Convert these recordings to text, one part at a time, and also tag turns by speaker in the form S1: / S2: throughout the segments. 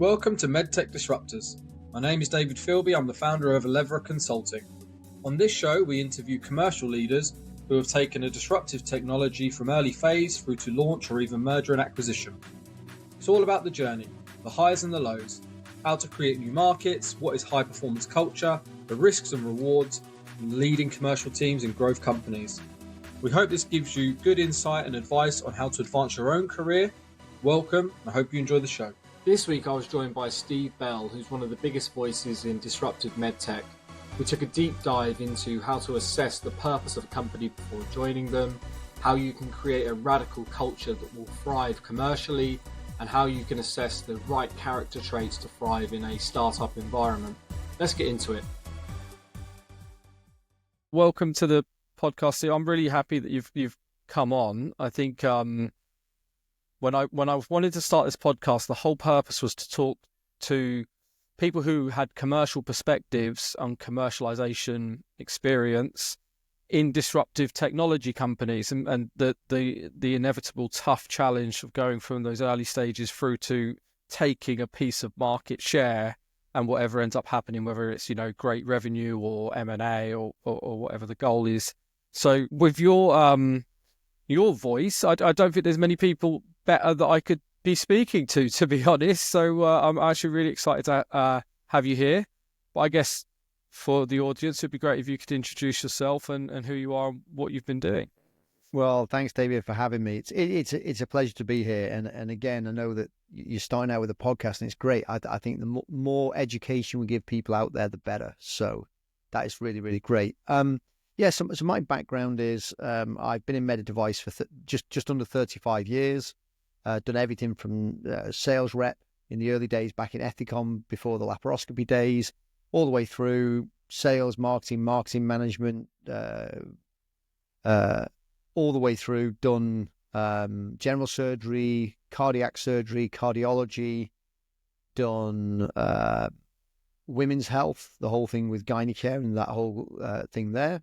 S1: Welcome to MedTech Disruptors. My name is David Philby. I'm the founder of Elevra Consulting. On this show, we interview commercial leaders who have taken a disruptive technology from early phase through to launch or even merger and acquisition. It's all about the journey, the highs and the lows, how to create new markets, what is high performance culture, the risks and rewards, and leading commercial teams in growth companies. We hope this gives you good insight and advice on how to advance your own career. Welcome, and I hope you enjoy the show.
S2: This week I was joined by Steve Bell, who's one of the biggest voices in disruptive medtech. We took a deep dive into how to assess the purpose of a company before joining them, how you can create a radical culture that will thrive commercially, and how you can assess the right character traits to thrive in a startup environment. Let's get into it.
S3: Welcome to the podcast, Steve. I'm really happy that you've come on. I think when I wanted to start this podcast, the whole purpose was to talk to people who had commercial perspectives on commercialization experience in disruptive technology companies, and the inevitable tough challenge of going from those early stages through to taking a piece of market share and whatever ends up happening, whether it's great revenue or M&A or whatever the goal is. So with your voice, I don't think there's many people better that I could be speaking to be honest. So I'm actually really excited to have you here. But I guess for the audience, it'd be great if you could introduce yourself and who you are and what you've been doing.
S4: Well, thanks, David, for having me. It's a pleasure to be here. And again, I know that you're starting out with a podcast, and it's great. I think the more education we give people out there, the better. So that is really, really great. So my background is I've been in medical device for just under 35 years. Done everything from sales rep in the early days back in Ethicon before the laparoscopy days, all the way through sales, marketing management, all the way through done general surgery, cardiac surgery, cardiology, done women's health, the whole thing with gynaecare and that whole thing there.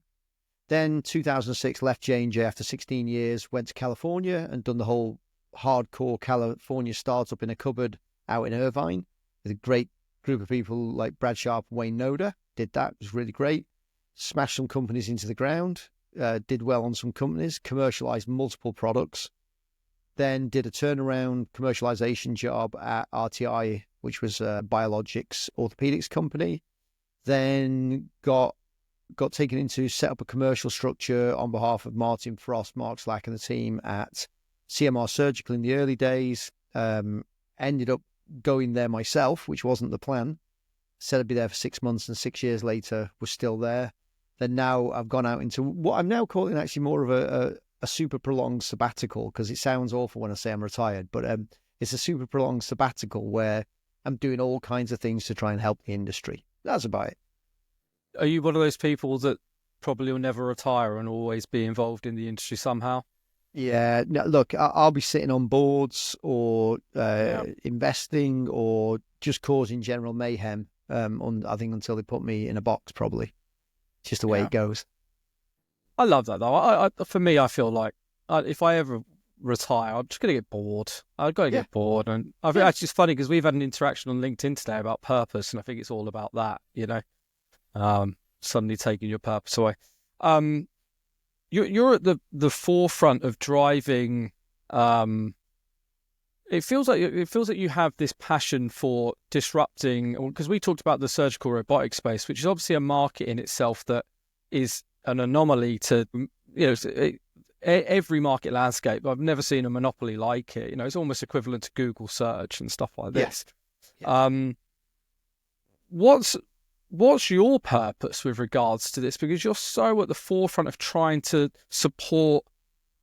S4: Then 2006 left J&J after 16 years, went to California and done the whole hardcore California startup in a cupboard out in Irvine with a great group of people like Brad Sharp and Wayne Noda. Did that, it was really great. Smashed some companies into the ground, did well on some companies, commercialized multiple products. Then did a turnaround commercialization job at RTI, which was a biologics orthopedics company. Then got taken into set up a commercial structure on behalf of Martin Frost, Mark Slack and the team at CMR Surgical in the early days. Ended up going there myself, which wasn't the plan. Said I'd be there for 6 months, and 6 years later was still there. Then now I've gone out into what I'm now calling actually more of a super prolonged sabbatical, because it sounds awful when I say I'm retired, but it's a super prolonged sabbatical where I'm doing all kinds of things to try and help the industry. That's about it.
S3: Are you one of those people that probably will never retire and always be involved in the industry somehow?
S4: Yeah, no, look, I'll be sitting on boards or investing or just causing general mayhem. I think until they put me in a box, probably. It's just the way it goes.
S3: I love that though. For me, I feel like if I ever retire, I'm just going to get bored. I've got to get bored, and I think actually it's funny because we've had an interaction on LinkedIn today about purpose, and I think it's all about that. Suddenly taking your purpose away. You're at the forefront of driving. It feels like you have this passion for disrupting, because we talked about the surgical robotic space, which is obviously a market in itself that is an anomaly to every market landscape. I've never seen a monopoly like it. It's almost equivalent to Google search and stuff like this. Yeah. What's your purpose with regards to this? Because you're so at the forefront of trying to support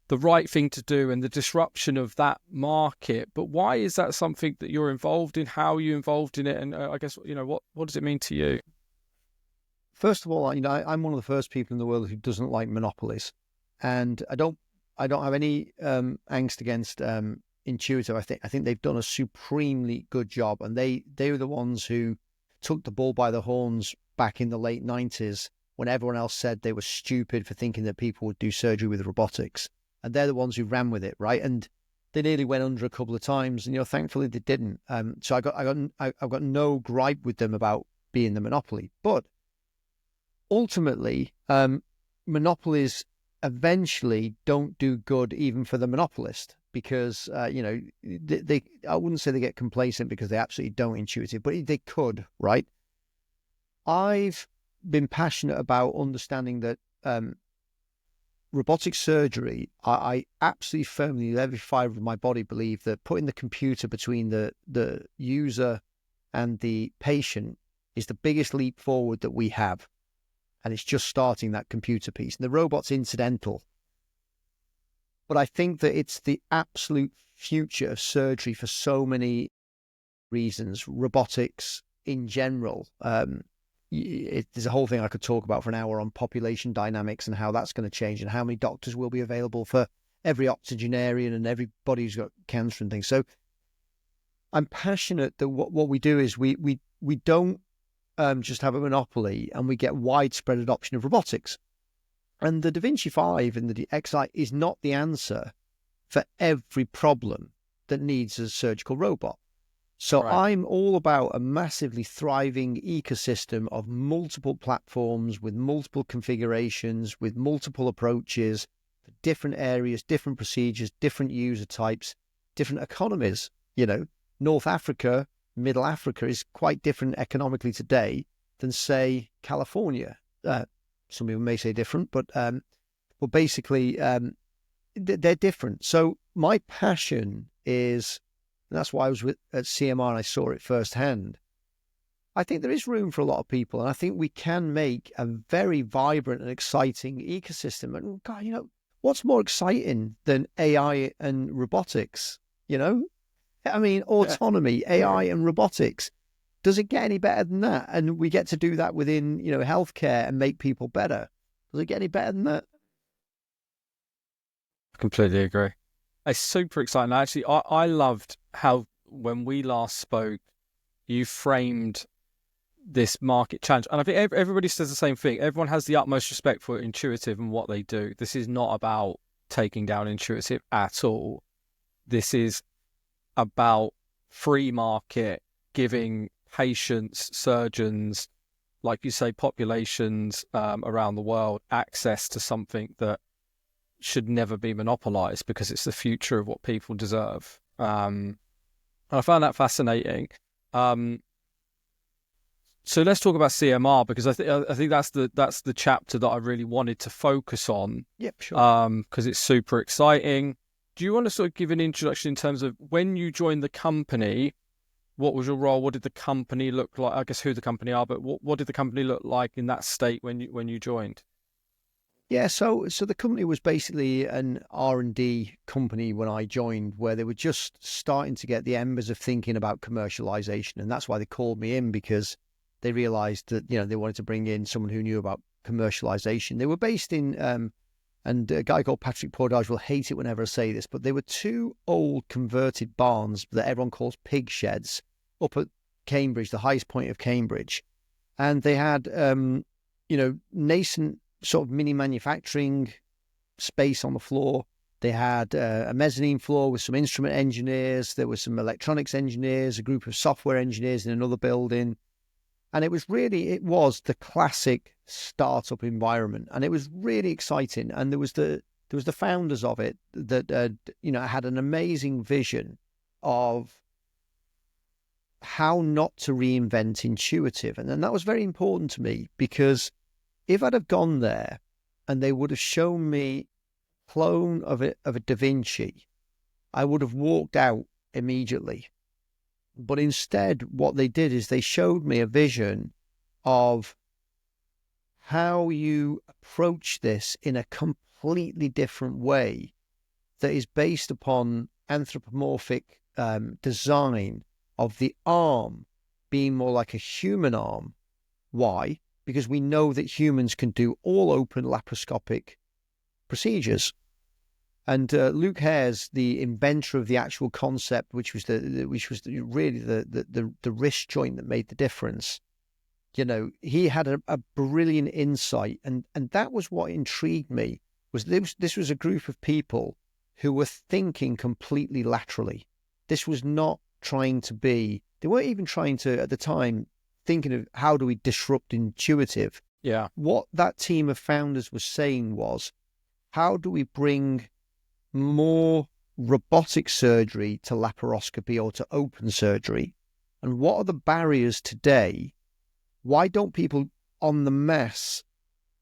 S3: the right thing to do and the disruption of that market. But why is that something that you're involved in? How are you involved in it? And I guess, what does it mean to you?
S4: First of all, I'm one of the first people in the world who doesn't like monopolies. And I don't have any angst against Intuitive. I think they've done a supremely good job. And they were the ones who took the bull by the horns back in the late 90s when everyone else said they were stupid for thinking that people would do surgery with robotics. And they're the ones who ran with it, right? And they nearly went under a couple of times, and thankfully they didn't. So I've got no gripe with them about being the monopoly. But ultimately, monopolies eventually don't do good even for the monopolist, because they I wouldn't say they get complacent, because they absolutely don't intuitive, but they could, right? I've been passionate about understanding that robotic surgery, I absolutely firmly, with every fibre of my body, believe that putting the computer between the user and the patient is the biggest leap forward that we have. And it's just starting, that computer piece. And the robot's incidental. But I think that it's the absolute future of surgery for so many reasons. Robotics in general. There's a whole thing I could talk about for an hour on population dynamics and how that's going to change, and how many doctors will be available for every octogenarian and everybody who's got cancer and things. So I'm passionate that what we do is we don't just have a monopoly, and we get widespread adoption of robotics. And the Da Vinci 5 and the XI is not the answer for every problem that needs a surgical robot. So
S3: Right.
S4: I'm all about a massively thriving ecosystem of multiple platforms with multiple configurations, with multiple approaches for different areas, different procedures, different user types, different economies. North Africa, Middle Africa is quite different economically today than, say, California. Some people may say different, but basically they're different. So my passion is, and that's why I was at CMR and I saw it firsthand. I think there is room for a lot of people, and I think we can make a very vibrant and exciting ecosystem. And God, what's more exciting than AI and robotics? I mean, autonomy, AI and robotics. Does it get any better than that? And we get to do that within, healthcare and make people better. Does it get any better than that?
S3: I completely agree. It's super exciting. Actually, I loved how, when we last spoke, you framed this market challenge. And I think everybody says the same thing. Everyone has the utmost respect for Intuitive and what they do. This is not about taking down Intuitive at all. This is about free market, giving patients, surgeons, like you say, populations around the world access to something that should never be monopolized, because it's the future of what people deserve. And I found that fascinating. So let's talk about CMR, because I think that's the chapter that I really wanted to focus on.
S4: Yep, sure.
S3: Because it's super exciting. Do you want to sort of give an introduction in terms of when you joined the company? What was your role? What did the company look like? I guess who the company are, but what did the company look like in that state when you joined?
S4: Yeah, so the company was basically an R&D company when I joined, where they were just starting to get the embers of thinking about commercialization, and that's why they called me in, because they realized that they wanted to bring in someone who knew about commercialization. They were based in and a guy called Patrick Pordage will hate it whenever I say this, but they were two old converted barns that everyone calls pig sheds up at Cambridge, the highest point of Cambridge. And they had, nascent sort of mini manufacturing space on the floor. They had a mezzanine floor with some instrument engineers. There were some electronics engineers, a group of software engineers in another building. And it was the classic startup environment, and it was really exciting. And there was the founders of it that had an amazing vision of how not to reinvent Intuitive, and then that was very important to me, because if I'd have gone there and they would have shown me a clone of a Da Vinci, I would have walked out immediately. But instead, what they did is they showed me a vision of how you approach this in a completely different way that is based upon anthropomorphic design of the arm being more like a human arm. Why? Because we know that humans can do all open laparoscopic procedures. And Luke Hare's the inventor of the actual concept, which was really the wrist joint that made the difference. He had a brilliant insight, and that was what intrigued me. Was this was a group of people who were thinking completely laterally. This was not trying to be, they weren't even trying to, at the time, thinking of how do we disrupt intuitive.
S3: Yeah.
S4: What that team of founders was saying was, how do we bring more robotic surgery to laparoscopy or to open surgery? And what are the barriers today? Why don't people en masse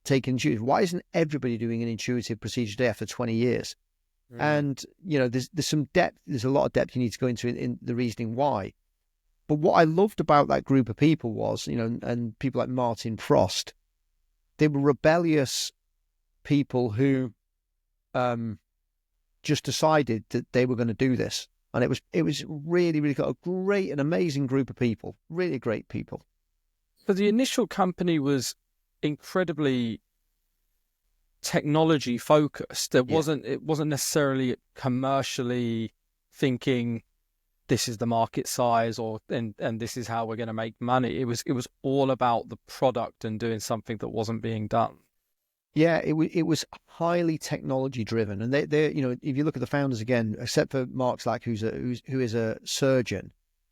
S4: take intuitive? Why isn't everybody doing an intuitive procedure today after 20 years? And, there's some depth, there's a lot of depth you need to go into in the reasoning why. But what I loved about that group of people was, and people like Martin Frost, they were rebellious people who just decided that they were going to do this. And it was really, really a great and amazing group of people, really great people.
S3: But the initial company was incredibly technology focused. It wasn't necessarily commercially thinking this is the market size and this is how we're going to make money. It was all about the product and doing something that wasn't being done.
S4: Yeah, it was highly technology driven, and they if you look at the founders again, except for Mark Slack, who is a surgeon,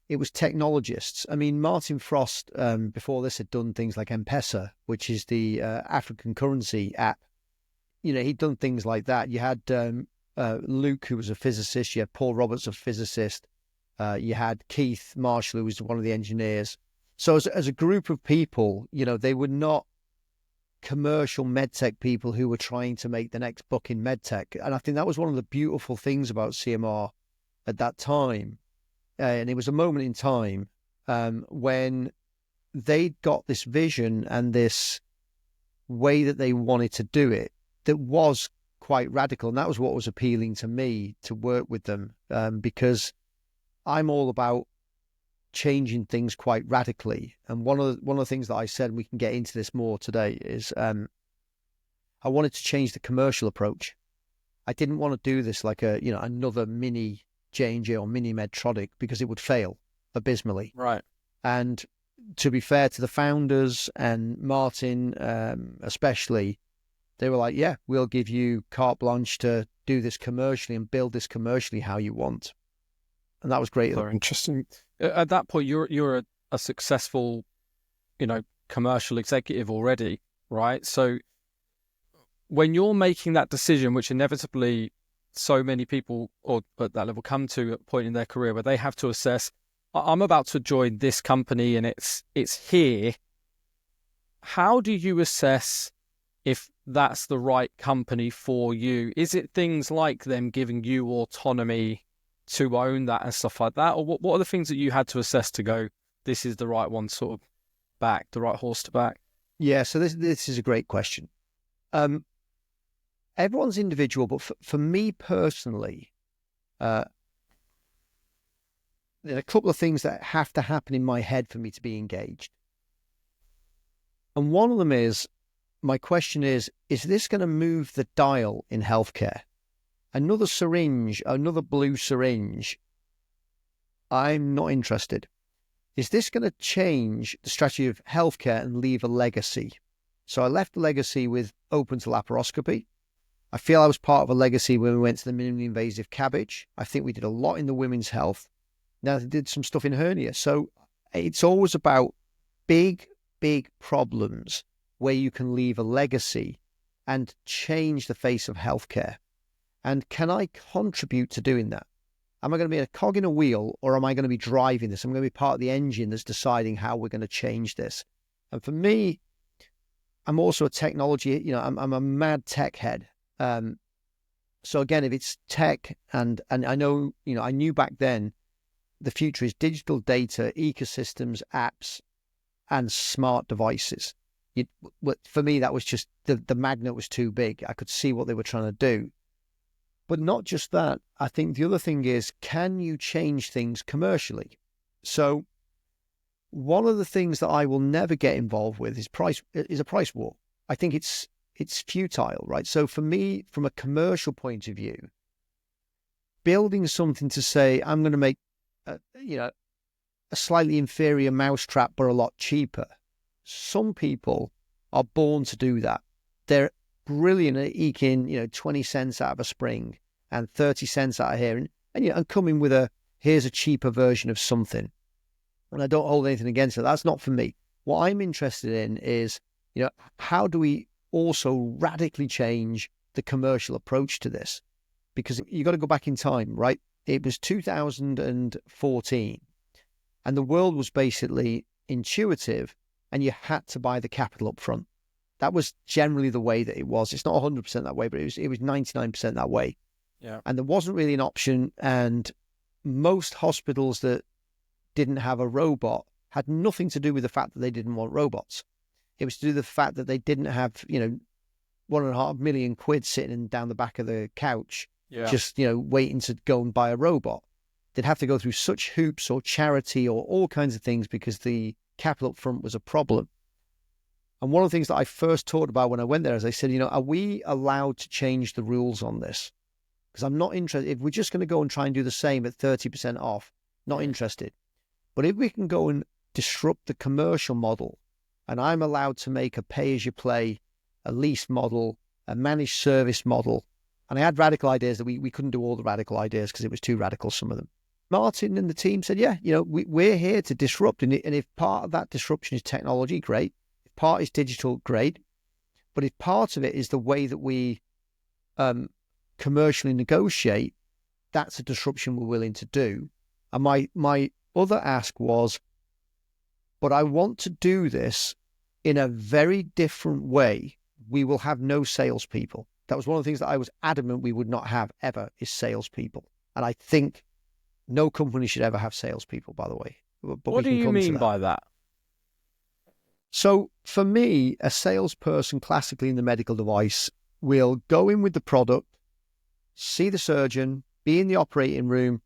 S4: it was technologists. I mean, Martin Frost before this had done things like M-Pesa, which is the African currency app. He'd done things like that. You had Luke, who was a physicist. You had Paul Roberts, a physicist. You had Keith Marshall, who was one of the engineers. So as a group of people, they were not commercial medtech people who were trying to make the next buck in medtech. And I think that was one of the beautiful things about CMR at that time. And it was a moment in time when they'd got this vision and this way that they wanted to do it that was quite radical. And that was what was appealing to me to work with them, because I'm all about changing things quite radically. And one of the things that I said, and we can get into this more today, is I wanted to change the commercial approach. I didn't want to do this like another mini J&J or mini Medtronic, because it would fail abysmally.
S3: Right.
S4: And to be fair to the founders and Martin especially, they were like, yeah, we'll give you carte blanche to do this commercially and build this commercially how you want. And that was great.
S3: Very interesting. At that point, you're a successful, commercial executive already, right? So when you're making that decision, which inevitably so many people or at that level come to a point in their career where they have to assess, I'm about to join this company and it's here. How do you assess if that's the right company for you? Is it things like them giving you autonomy to own that and stuff like that? Or what are the things that you had to assess to go, this is the right one sort of back, the right horse to back?
S4: Yeah, so this is a great question. Everyone's individual, but for me personally, there are a couple of things that have to happen in my head for me to be engaged. And one of them is, my question is this going to move the dial in healthcare? Another syringe, another blue syringe, I'm not interested. Is this going to change the strategy of healthcare and leave a legacy? So I left the legacy with open to laparoscopy. I feel I was part of a legacy when we went to the minimally invasive CABG. I think we did a lot in the women's health. Now they did some stuff in hernia. So it's always about big problems where you can leave a legacy and change the face of healthcare. And can I contribute to doing that? Am I going to be a cog in a wheel, or am I going to be driving this? I'm going to be part of the engine that's deciding how we're going to change this. And for me, I'm also a technology, I'm a mad tech head. So again, if it's tech, and I know, I knew back then the future is digital data, ecosystems, apps, and smart devices. For me, that was just, the magnet was too big. I could see what they were trying to do. But not just that. I think the other thing is, can you change things commercially? So one of the things that I will never get involved with is a price war. I think it's futile, right? So for me, from a commercial point of view, building something to say, I'm going to make, a slightly inferior mousetrap, but a lot cheaper. Some people are born to do that. They're brilliant at eking, 20 cents out of a spring. and 30 cents out of here, and coming with here's a cheaper version of something. And I don't hold anything against it. That's not for me. What I'm interested in is, how do we also radically change the commercial approach to this? Because you got to go back in time, right? It was 2014, and the world was basically intuitive, and you had to buy the capital up front. That was generally the way that it was. It's not 100% that way, but it was 99% that way.
S3: Yeah.
S4: And there wasn't really an option. And most hospitals that didn't have a robot had nothing to do with the fact that they didn't want robots. It was to do with the fact that they didn't have, £1.5 million sitting down the back of the couch, just, waiting to go and buy a robot. They'd have to go through such hoops or charity or all kinds of things because the capital up front was a problem. And one of the things that I first talked about when I went there is I said, are we allowed to change the rules on this? Because I'm not interested. If we're just going to go and try and do the same at 30% off, not interested. But if we can go and disrupt the commercial model, and I'm allowed to make a pay-as-you-play, a lease model, a managed service model, and I had radical ideas that we couldn't do all the radical ideas because it was too radical, some of them. Martin and the team said, we're here to disrupt. And if part of that disruption is technology, great. If part is digital, great. But if part of it is the way that we commercially negotiate, that's a disruption we're willing to do. And my other ask was, but I want to do this in a very different way. We will have no salespeople. That was one of the things that I was adamant we would not have ever, is salespeople. And I think no company should ever have salespeople, by the way. But
S3: what do you mean by that?
S4: So for me, a salesperson classically in the medical device will go in with the product, see the surgeon, be in the operating room,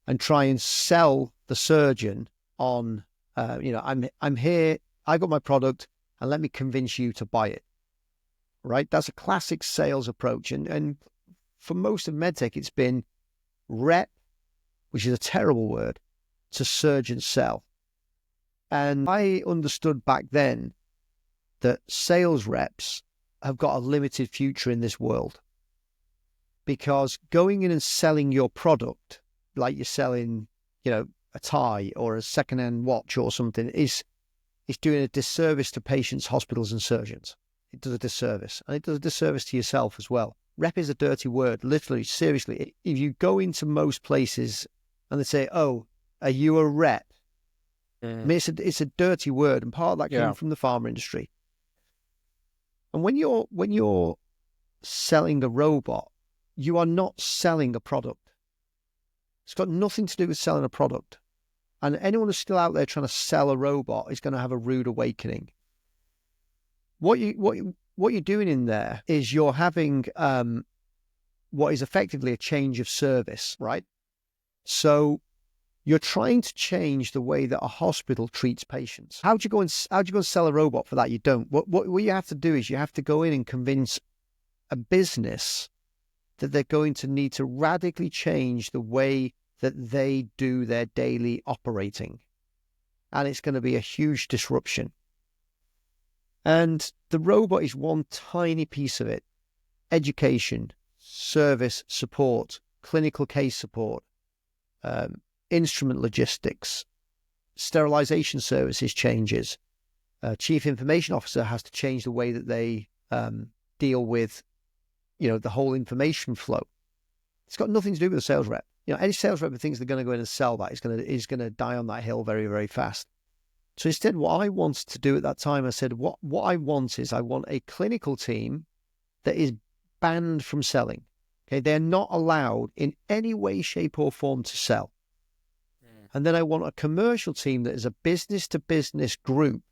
S4: and try and sell the surgeon on, I'm here, I got my product, and let me convince you to buy it. Right? That's a classic sales approach. And for most of MedTech, it's been rep, which is a terrible word, to surgeon sell. And I understood back then that sales reps have got a limited future in this world, because going in and selling your product like you're selling, a tie or a second-hand watch or something is doing a disservice to patients, hospitals, and surgeons. It does a disservice, and it does a disservice to yourself as well. Rep is a dirty word, literally, seriously. If you go into most places and they say, "Oh, are you a rep?" I mean, it's a dirty word, and part of that came from the pharma industry. And when you're selling a robot, you are not selling a product. It's got nothing to do with selling a product. And anyone who's still out there trying to sell a robot is going to have a rude awakening. What you're doing in there is you're having what is effectively a change of service, right? So you're trying to change the way that a hospital treats patients. How'd you go and sell a robot for that? You don't. What you have to do is you have to go in and convince a business that they're going to need to radically change the way that they do their daily operating. And it's going to be a huge disruption. And the robot is one tiny piece of it. Education, service support, clinical case support, instrument logistics, sterilization services changes. Chief information officer has to change the way that they deal with, the whole information flow. It's got nothing to do with the sales rep. Any sales rep that thinks they're going to go in and sell that is going to die on that hill very, very fast. So instead, what I wanted to do at that time, I said, what I want is I want a clinical team that is banned from selling. Okay, they're not allowed in any way, shape, or form to sell. And then I want a commercial team that is a business-to-business group.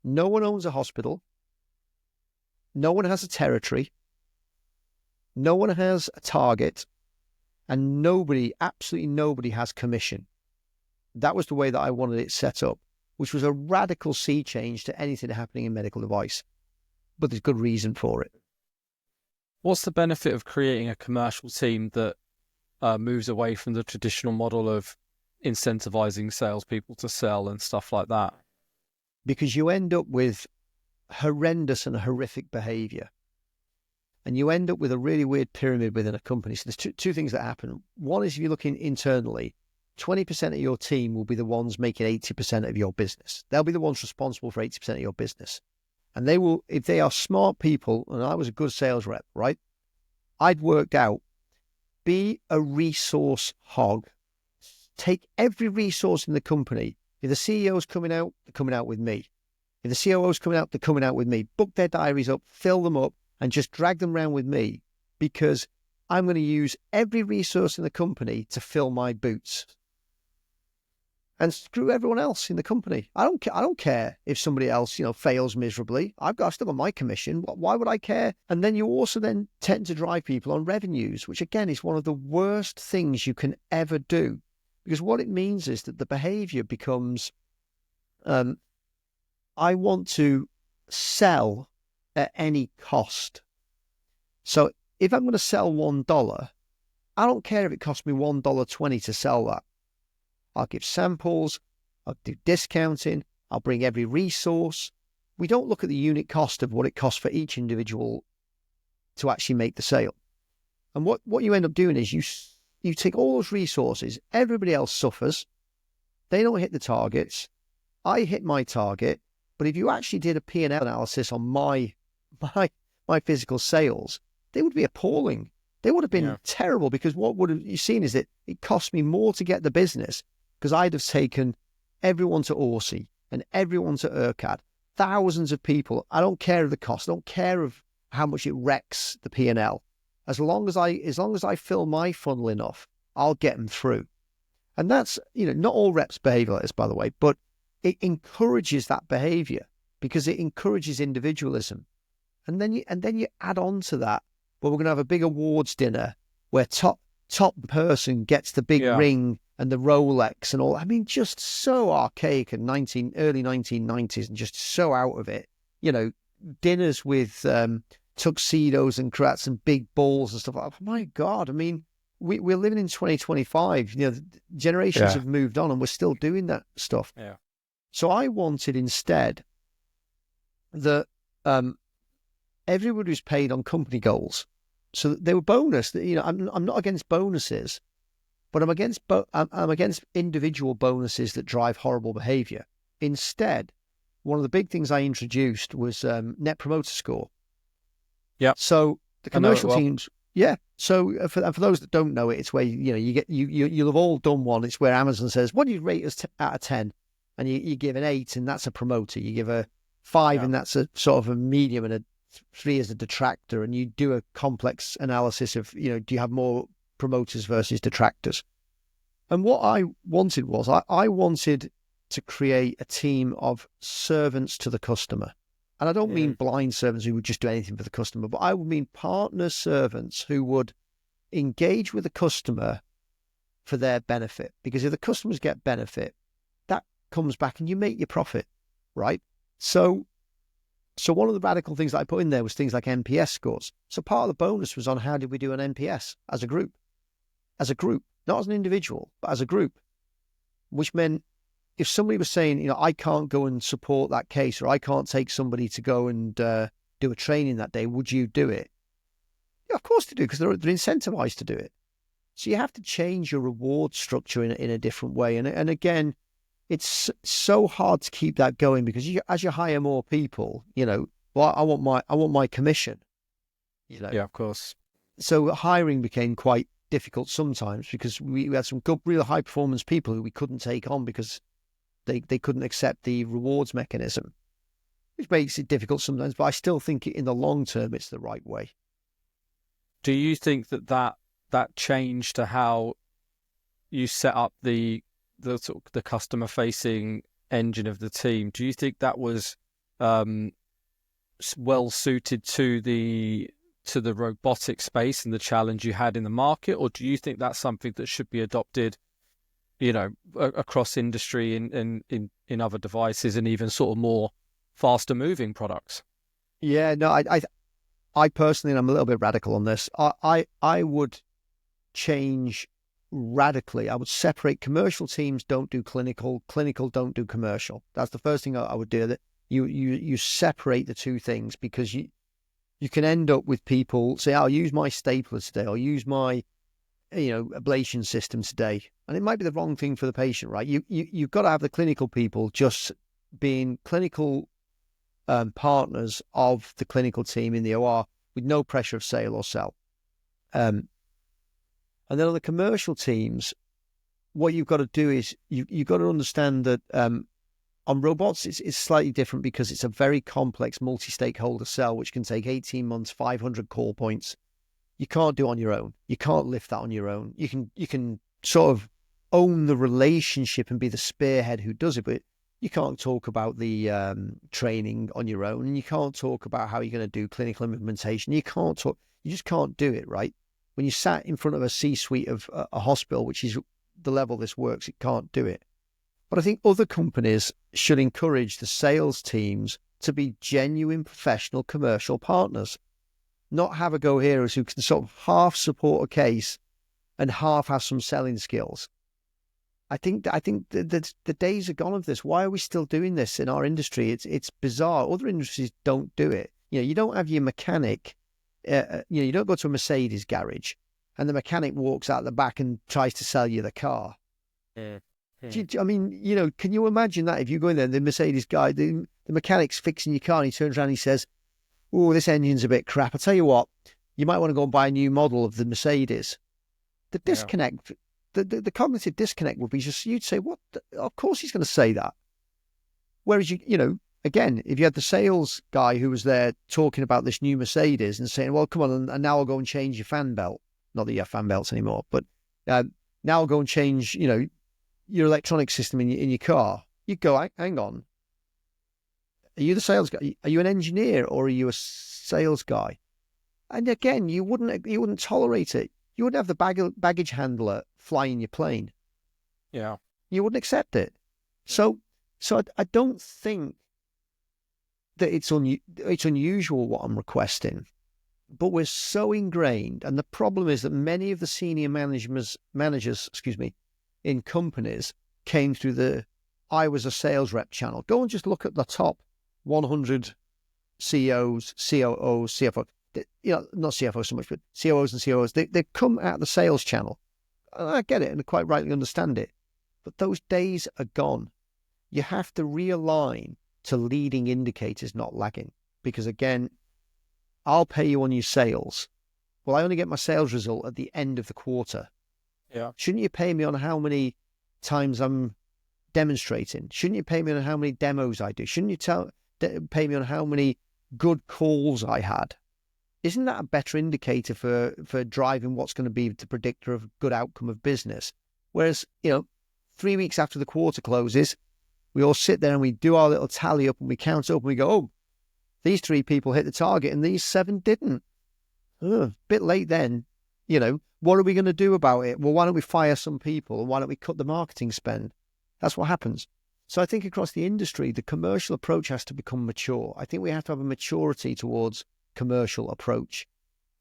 S4: No one owns a hospital. No one has a territory. No one has a target. And absolutely nobody has commission. That was the way that I wanted it set up, which was a radical sea change to anything happening in medical device. But there's good reason for it.
S3: What's the benefit of creating a commercial team that moves away from the traditional model of incentivizing salespeople to sell and stuff like that?
S4: Because you end up with horrendous and horrific behavior. and you end up with a really weird pyramid within a company. So there's two things that happen. One is if you're looking internally, 20% of your team will be the ones making 80% of your business. They'll be the ones responsible for 80% of your business. And they will, if they are smart people, and I was a good sales rep, right? I'd worked out, be a resource hog. Take every resource in the company. If the CEO's coming out, they're coming out with me. If the COO's coming out, they're coming out with me. Book their diaries up, fill them up, and just drag them around with me, because I'm going to use every resource in the company to fill my boots. And screw everyone else in the company. I don't care if somebody else, fails miserably. I've still got my commission. Why would I care? And then you also then tend to drive people on revenues, which again is one of the worst things you can ever do. Because what it means is that the behavior becomes, I want to sell at any cost. So if I'm going to sell $1, I don't care if it costs me $1.20 to sell that. I'll give samples, I'll do discounting, I'll bring every resource. We don't look at the unit cost of what it costs for each individual to actually make the sale. And what you end up doing is you take all those resources, everybody else suffers, they don't hit the targets, I hit my target, but if you actually did a P&L analysis on my physical sales, they would be appalling. They would have been terrible, because what would have you seen is that it cost me more to get the business, because I'd have taken everyone to Orsi and everyone to ERCAD, thousands of people. I don't care of the cost. I don't care of how much it wrecks the P&L. As long as I fill my funnel enough, I'll get them through. And that's, not all reps behave like this, by the way, but it encourages that behavior because it encourages individualism. And then you add on to that, well, we're going to have a big awards dinner where top person gets the big ring and the Rolex and all. I mean, just so archaic and early 1990s, and just so out of it. Dinners with tuxedos and cravats and big balls and stuff. Oh my God! I mean, we're living in 2025. Generations have moved on, and we're still doing that stuff.
S3: Yeah. So
S4: I wanted instead that everybody was paid on company goals. So they were bonus. I'm not against bonuses, but I'm against individual bonuses that drive horrible behavior. Instead, one of the big things I introduced was Net Promoter Score. Yeah. So the commercial teams. Yeah. So for those that don't know it, it's where you'll have all done one. It's where Amazon says, "What do you rate us out of 10?" And you give an 8, and that's a promoter. You give a 5, and that's a sort of a medium, and a 3 is a detractor. And you do a complex analysis of, do you have more promoters versus detractors? And what I wanted was, I wanted to create a team of servants to the customer. And I don't mean blind servants who would just do anything for the customer, but I would mean partner servants who would engage with the customer for their benefit. Because if the customers get benefit, that comes back and you make your profit, right? So one of the radical things that I put in there was things like NPS scores. So part of the bonus was on how did we do an NPS as a group, not as an individual, but as a group, which meant if somebody was saying, I can't go and support that case, or I can't take somebody to go and do a training that day, would you do it? Yeah, of course they do, because they're incentivized to do it. So you have to change your reward structure in a different way. And again, it's so hard to keep that going, because as you hire more people, I want my commission.
S3: Yeah, of course.
S4: So hiring became quite difficult sometimes, because we had some good, real high performance people who we couldn't take on because they couldn't accept the rewards mechanism, which makes it difficult sometimes. But I still think in the long term, it's the right way.
S3: Do you think that change to how you set up the customer facing engine of the team, do you think that was well suited to the robotic space and the challenge you had in the market, or do you think that's something that should be adopted, across industry in other devices and even sort of more faster moving products?
S4: Yeah, no, I personally, and I'm a little bit radical on this, I would change radically. I would separate. Commercial teams don't do clinical don't do commercial. That's the first thing I would do. That you separate the two things, because you can end up with people say, I'll use my stapler today, I'll use my ablation system today. And it might be the wrong thing for the patient, right? You've got to have the clinical people just being clinical partners of the clinical team in the OR with no pressure of sale or sell. And then on the commercial teams, what you've got to do is you've got to understand that on robots, it's slightly different because it's a very complex multi-stakeholder sell, which can take 18 months, 500 call points. You can't do on your own. You can't lift that on your own. You can sort of own the relationship and be the spearhead who does it, but you can't talk about the training on your own, and you can't talk about how you're going to do clinical implementation. You just can't do it, right? When you sat in front of a C-suite of a hospital, which is the level this works, it can't do it. But I think other companies should encourage the sales teams to be genuine professional commercial partners, not have a go heroes who can sort of half support a case and half have some selling skills. I think the days are gone of this. Why are we still doing this in our industry? It's bizarre. Other industries don't do it. You don't have your mechanic. You don't go to a Mercedes garage and the mechanic walks out the back and tries to sell you the car. I mean, can you imagine that if you go in there, the Mercedes guy, the mechanic's fixing your car and he turns around and he says, oh, this engine's a bit crap. I'll tell you what, you might want to go and buy a new model of the Mercedes. The disconnect, the cognitive disconnect would be just, you'd say, what? Of course he's going to say that. Whereas, again, if you had the sales guy who was there talking about this new Mercedes and saying, well, come on, and now I'll go and change your fan belt. Not that you have fan belts anymore, but now I'll go and change, your electronic system in your car. You go, hang on. Are you the sales guy? Are you an engineer or are you a sales guy? And again, you wouldn't tolerate it. You wouldn't have the baggage handler flying your plane.
S3: Yeah.
S4: You wouldn't accept it. So I don't think that it's unusual what I'm requesting, but we're so ingrained. And the problem is that many of the senior managers, in companies came through the I was a sales rep channel. Go and just look at the top 100 CEOs, COOs, CFOs. Not CFOs so much, but COOs and COOs. They come out the sales channel. I get it and I quite rightly understand it. But those days are gone. You have to realign to leading indicators, not lagging. Because again, I'll pay you on your sales. Well, I only get my sales result at the end of the quarter.
S3: Yeah.
S4: Shouldn't you pay me on how many times I'm demonstrating? Shouldn't you pay me on how many demos I do? Shouldn't you pay me on how many good calls I had? Isn't that a better indicator for driving what's going to be the predictor of good outcome of business? Whereas, 3 weeks after the quarter closes, we all sit there and we do our little tally up and we count up and we go, oh, these 3 people hit the target and these 7 didn't. Bit late then, what are we going to do about it? Well, why don't we fire some people and why don't we cut the marketing spend? That's what happens. So I think across the industry, the commercial approach has to become mature. I think we have to have a maturity towards commercial approach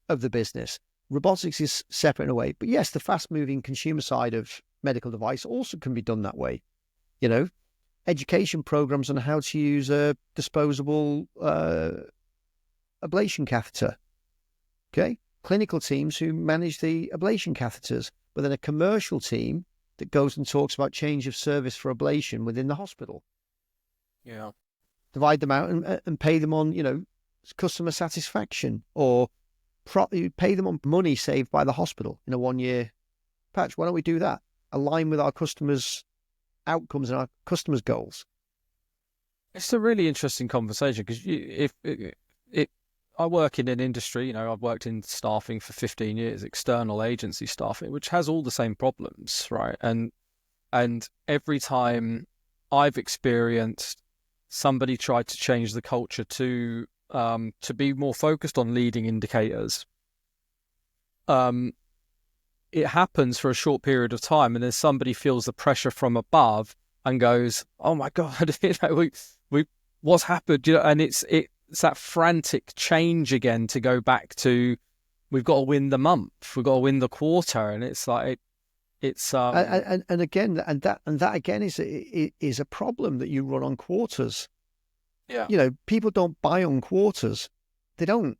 S4: of the business. Robotics is separate in a way, but yes, the fast-moving consumer side of medical device also can be done that way. Education programs on how to use a disposable ablation catheter. Okay, clinical teams who manage the ablation catheters, but then a commercial team that goes and talks about change of service for ablation within the hospital.
S3: Yeah,
S4: divide them out and pay them on customer satisfaction, or pay them on money saved by the hospital in a 1-year patch. Why don't we do that? Align with our customers' outcomes and our customers' goals.
S3: It's a really interesting conversation because I work in an industry, I've worked in staffing for 15 years, external agency staffing, which has all the same problems, right? And every time I've experienced somebody tried to change the culture to be more focused on leading indicators, it happens for a short period of time, and then somebody feels the pressure from above and goes, "Oh my God, we what's happened?" And it's that frantic change again to go back to, we've got to win the month, we've got to win the quarter, and it's like
S4: and that again is a problem that you run on quarters.
S3: Yeah,
S4: people don't buy on quarters. They don't.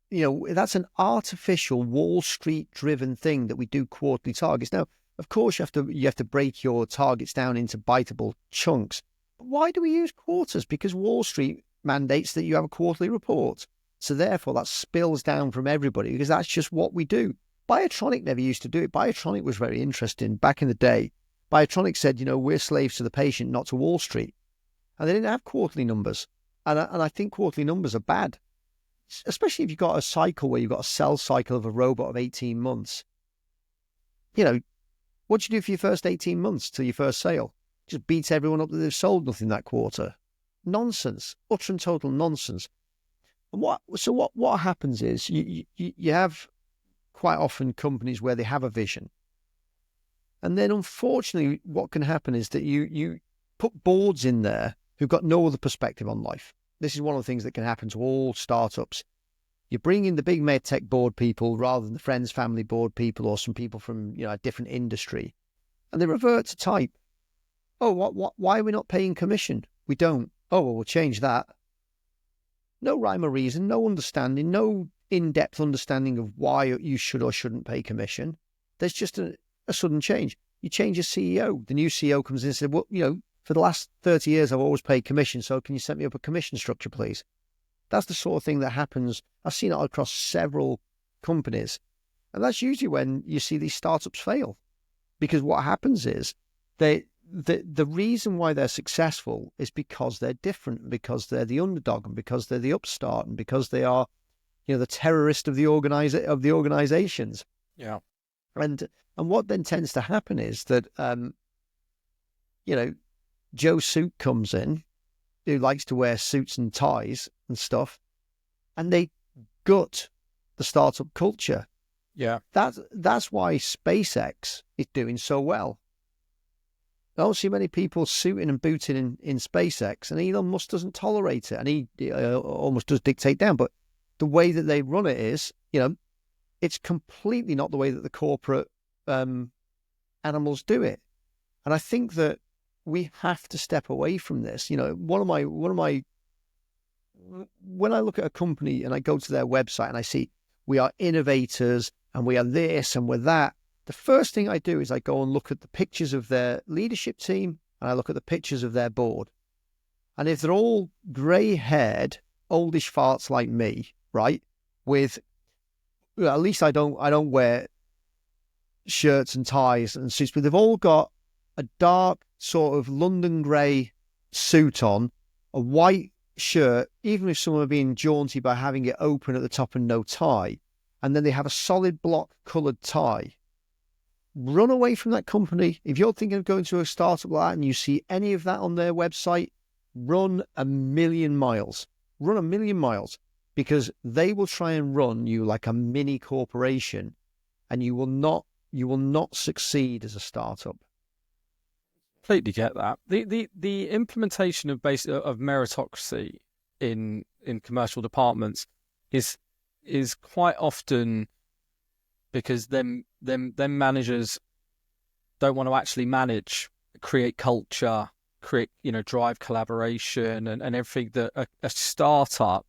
S4: that's an artificial Wall Street driven thing that we do quarterly targets. Now, of course, you have to break your targets down into biteable chunks. But why do we use quarters? Because Wall Street mandates that you have a quarterly report. So therefore, that spills down from everybody because that's just what we do. Biotronic never used to do it. Biotronic was very interesting. Back in the day, Biotronic said, we're slaves to the patient, not to Wall Street. And they didn't have quarterly numbers. And I think quarterly numbers are bad, especially if you've got a cycle where you've got a sell cycle of a robot of 18 months. What do you do for your first 18 months till your first sale? Just beat everyone up that they've sold nothing that quarter. Nonsense. Utter and total nonsense. And what happens is you have quite often companies where they have a vision. And then unfortunately what can happen is that you put boards in there who've got no other perspective on life. This is one of the things that can happen to all startups. You bring in the big MedTech board people rather than the friends, family board people or some people from a different industry. And they revert to type. Oh, why are we not paying commission? We don't. Oh, well, we'll change that. No rhyme or reason, no understanding, no in-depth understanding of why you should or shouldn't pay commission. There's just a sudden change. You change your CEO. The new CEO comes in and says, well, for the last 30 years, I've always paid commission. So can you set me up a commission structure, please? That's the sort of thing that happens. I've seen it across several companies. And that's usually when you see these startups fail. Because what happens is the reason why they're successful is because they're different, because they're the underdog, and because they're the upstart, and because they are, the terrorist of the organizations.
S3: Yeah.
S4: And what then tends to happen is that Joe Suit comes in, who likes to wear suits and ties and stuff, and they gut the startup culture.
S3: Yeah.
S4: That's why SpaceX is doing so well. I don't see many people suiting and booting in SpaceX, and Elon Musk doesn't tolerate it, and he almost does dictate down. But the way that they run it is, it's completely not the way that the corporate animals do it. And I think that we have to step away from this. One of my when I look at a company and I go to their website and I see we are innovators and we are this and we're that, the first thing I do is I go and look at the pictures of their leadership team and I look at the pictures of their board. And if they're all grey-haired, oldish farts like me, right, with at least I don't wear shirts and ties and suits, but they've all got a dark sort of London grey suit on, a white shirt, even if someone are being jaunty by having it open at the top and no tie, and then they have a solid block coloured tie. Run away from that company. If you're thinking of going to a startup like that and you see any of that on their website, run a million miles. Run a million miles, because they will try and run you like a mini corporation, and you will not succeed as a startup.
S3: Completely get that. The implementation of meritocracy in commercial departments is quite often because them managers don't want to actually manage, create culture, drive collaboration and everything that a startup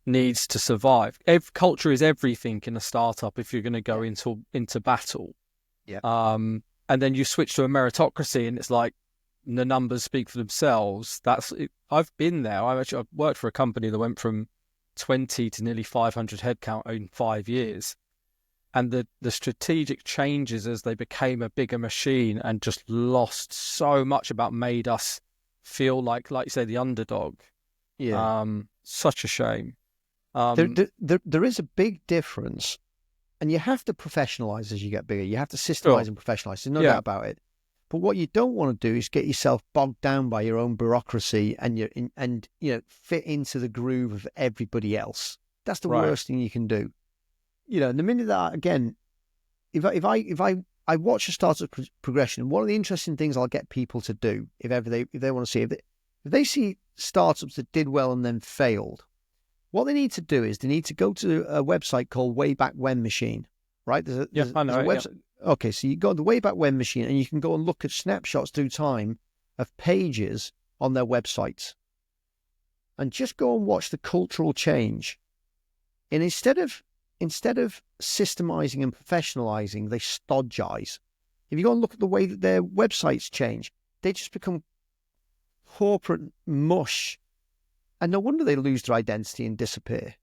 S3: needs to survive. Culture is everything in a startup if you're going to go into battle.
S4: Yeah.
S3: And then you switch to a meritocracy and it's like the numbers speak for themselves. I've been there. I've worked for a company that went from 20 to nearly 500 headcount in 5 years. And the strategic changes as they became a bigger machine and just lost so much about made us feel like you say, the underdog.
S4: Yeah.
S3: Such a shame.
S4: There is a big difference, and you have to professionalize as you get bigger. You have to systemize and professionalize. There's no doubt about it. But what you don't want to do is get yourself bogged down by your own bureaucracy and fit into the groove of everybody else. That's the worst thing you can do. The minute that, again, if I watch a startup progression, and one of the interesting things I'll get people to do if they want to see, if they see startups that did well and then failed, what they need to do is they need to go to a website called Wayback When Machine, right? There's a website. Yeah. Okay, so you go to the Wayback When Machine and you can go and look at snapshots through time of pages on their websites, and just go and watch the cultural change And instead of systemizing and professionalizing, they stodgize. If you go and look at the way that their websites change, they just become corporate mush. And no wonder they lose their identity and disappear.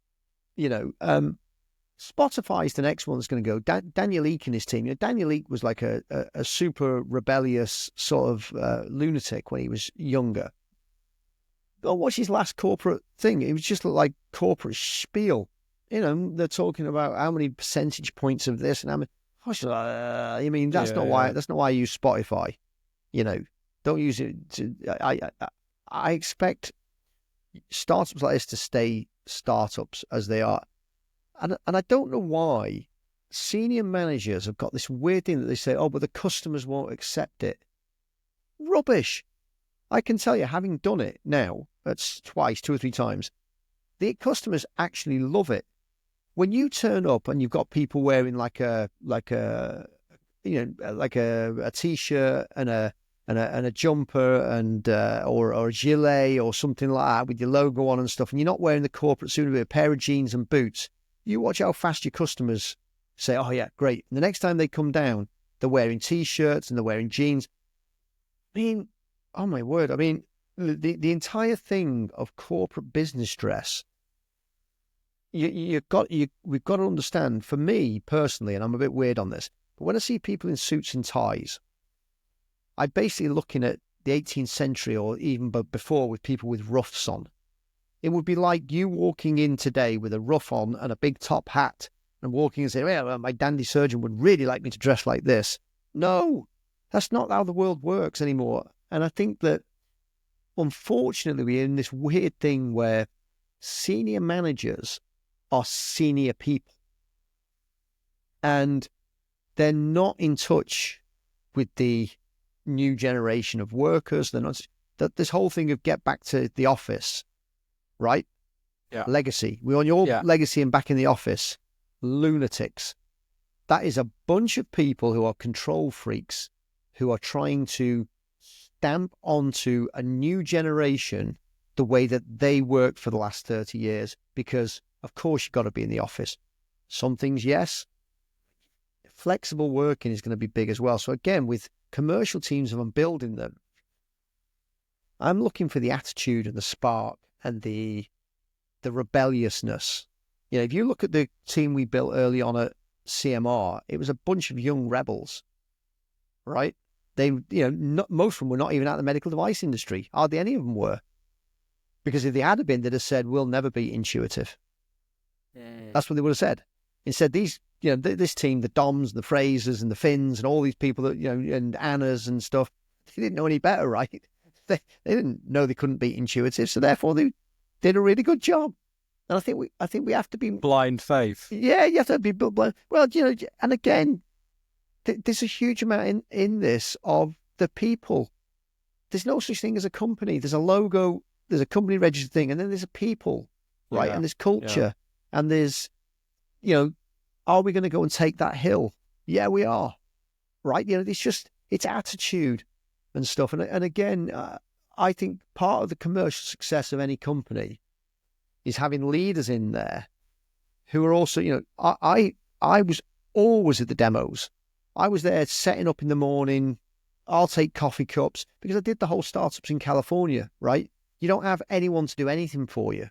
S4: Spotify's the next one that's going to go. Daniel Ek and his team. Daniel Ek was like a super rebellious sort of lunatic when he was younger. But what's his last corporate thing? It was just like corporate spiel. They're talking about how many percentage points of this and how many. That's not why. That's not why I use Spotify. Don't use it. I expect startups like this to stay startups as they are. And I don't know why senior managers have got this weird thing that they say, oh, but the customers won't accept it. Rubbish. I can tell you, having done it now, that's twice, 2 or 3 times, the customers actually love it. When you turn up and you've got people wearing like a t-shirt and a jumper and or a gilet or something like that with your logo on and stuff, and you're not wearing the corporate suit with a pair of jeans and boots, you watch how fast your customers say, oh yeah, great. And the next time they come down, they're wearing t-shirts and they're wearing jeans. I mean, oh my word. I mean, the entire thing of corporate business dress, we've got to understand, for me personally, and I'm a bit weird on this, but when I see people in suits and ties, I'm basically looking at the 18th century or even before with people with ruffs on. It would be like you walking in today with a ruff on and a big top hat and walking and saying, well, my dandy surgeon would really like me to dress like this. No, that's not how the world works anymore. And I think that, unfortunately, we're in this weird thing where senior managers are senior people. And they're not in touch with the new generation of workers. They're not. This whole thing of get back to the office, right?
S3: Yeah.
S4: Legacy. We want your legacy and back in the office. Lunatics. That is a bunch of people who are control freaks who are trying to stamp onto a new generation the way that they worked for the last 30 years, because of course you've got to be in the office. Some things, yes. Flexible working is going to be big as well. So again, with commercial teams, if I'm building them, I'm looking for the attitude and the spark and the rebelliousness. If you look at the team we built early on at CMR, it was a bunch of young rebels, right? They, most of them were not even out of the medical device industry. Hardly any of them were. Because if they had been, they'd have said, we'll never be intuitive. That's what they would have said. Instead, these, this team, the Doms, the Frasers and the Finns and all these people that, and Annas and stuff, they didn't know any better, right? They didn't know they couldn't be intuitive. So therefore they did a really good job. And I think we have to be
S3: blind faith.
S4: Yeah, you have to be blind. Well, and again, there's a huge amount in this of the people. There's no such thing as a company. There's a logo, there's a company registered thing, and then there's a people, right?
S3: Yeah.
S4: And there's culture, and there's, are we going to go and take that hill? Yeah, we are, right? It's attitude and stuff. And again, I think part of the commercial success of any company is having leaders in there who are also, I was always at the demos. I was there setting up in the morning. I'll take coffee cups because I did the whole startups in California, right? You don't have anyone to do anything for you.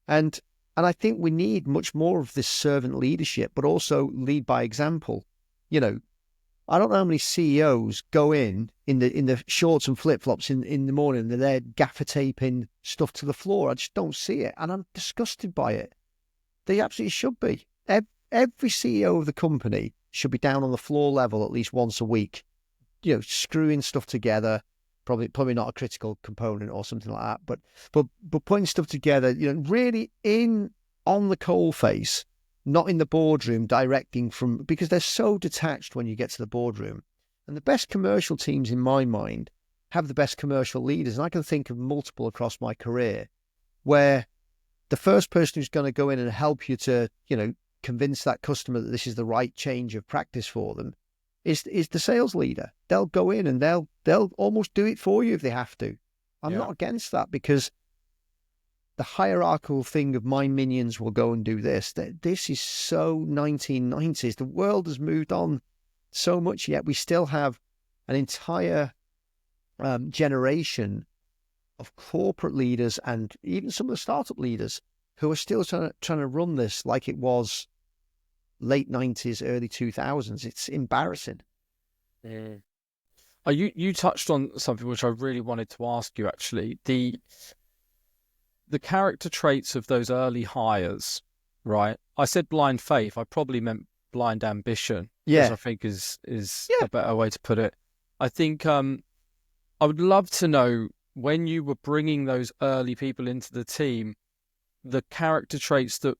S4: And I think we need much more of this servant leadership, but also lead by example. I don't know how many CEOs go in the shorts and flip-flops in the morning and they're gaffer taping stuff to the floor. I just don't see it. And I'm disgusted by it. They absolutely should be. Every CEO of the company should be down on the floor level at least once a week, screwing stuff together. Probably not a critical component or something like that, but putting stuff together, really on the coalface, not in the boardroom directing from, because they're so detached when you get to the boardroom. And the best commercial teams in my mind have the best commercial leaders. And I can think of multiple across my career where the first person who's going to go in and help you to, convince that customer that this is the right change of practice for them is the sales leader. They'll go in and they'll almost do it for you if they have to. I'm not against that, because the hierarchical thing of my minions will go and do this. This is so 1990s. The world has moved on so much, yet we still have an entire generation of corporate leaders and even some of the startup leaders who are still trying to run this like it was late 90s, early 2000s. It's embarrassing.
S3: You touched on something which I really wanted to ask you, actually. The character traits of those early hires, right? I said blind faith. I probably meant blind ambition,
S4: Yeah.
S3: which I think is a better way to put it. I think I would love to know, when you were bringing those early people into the team, the character traits that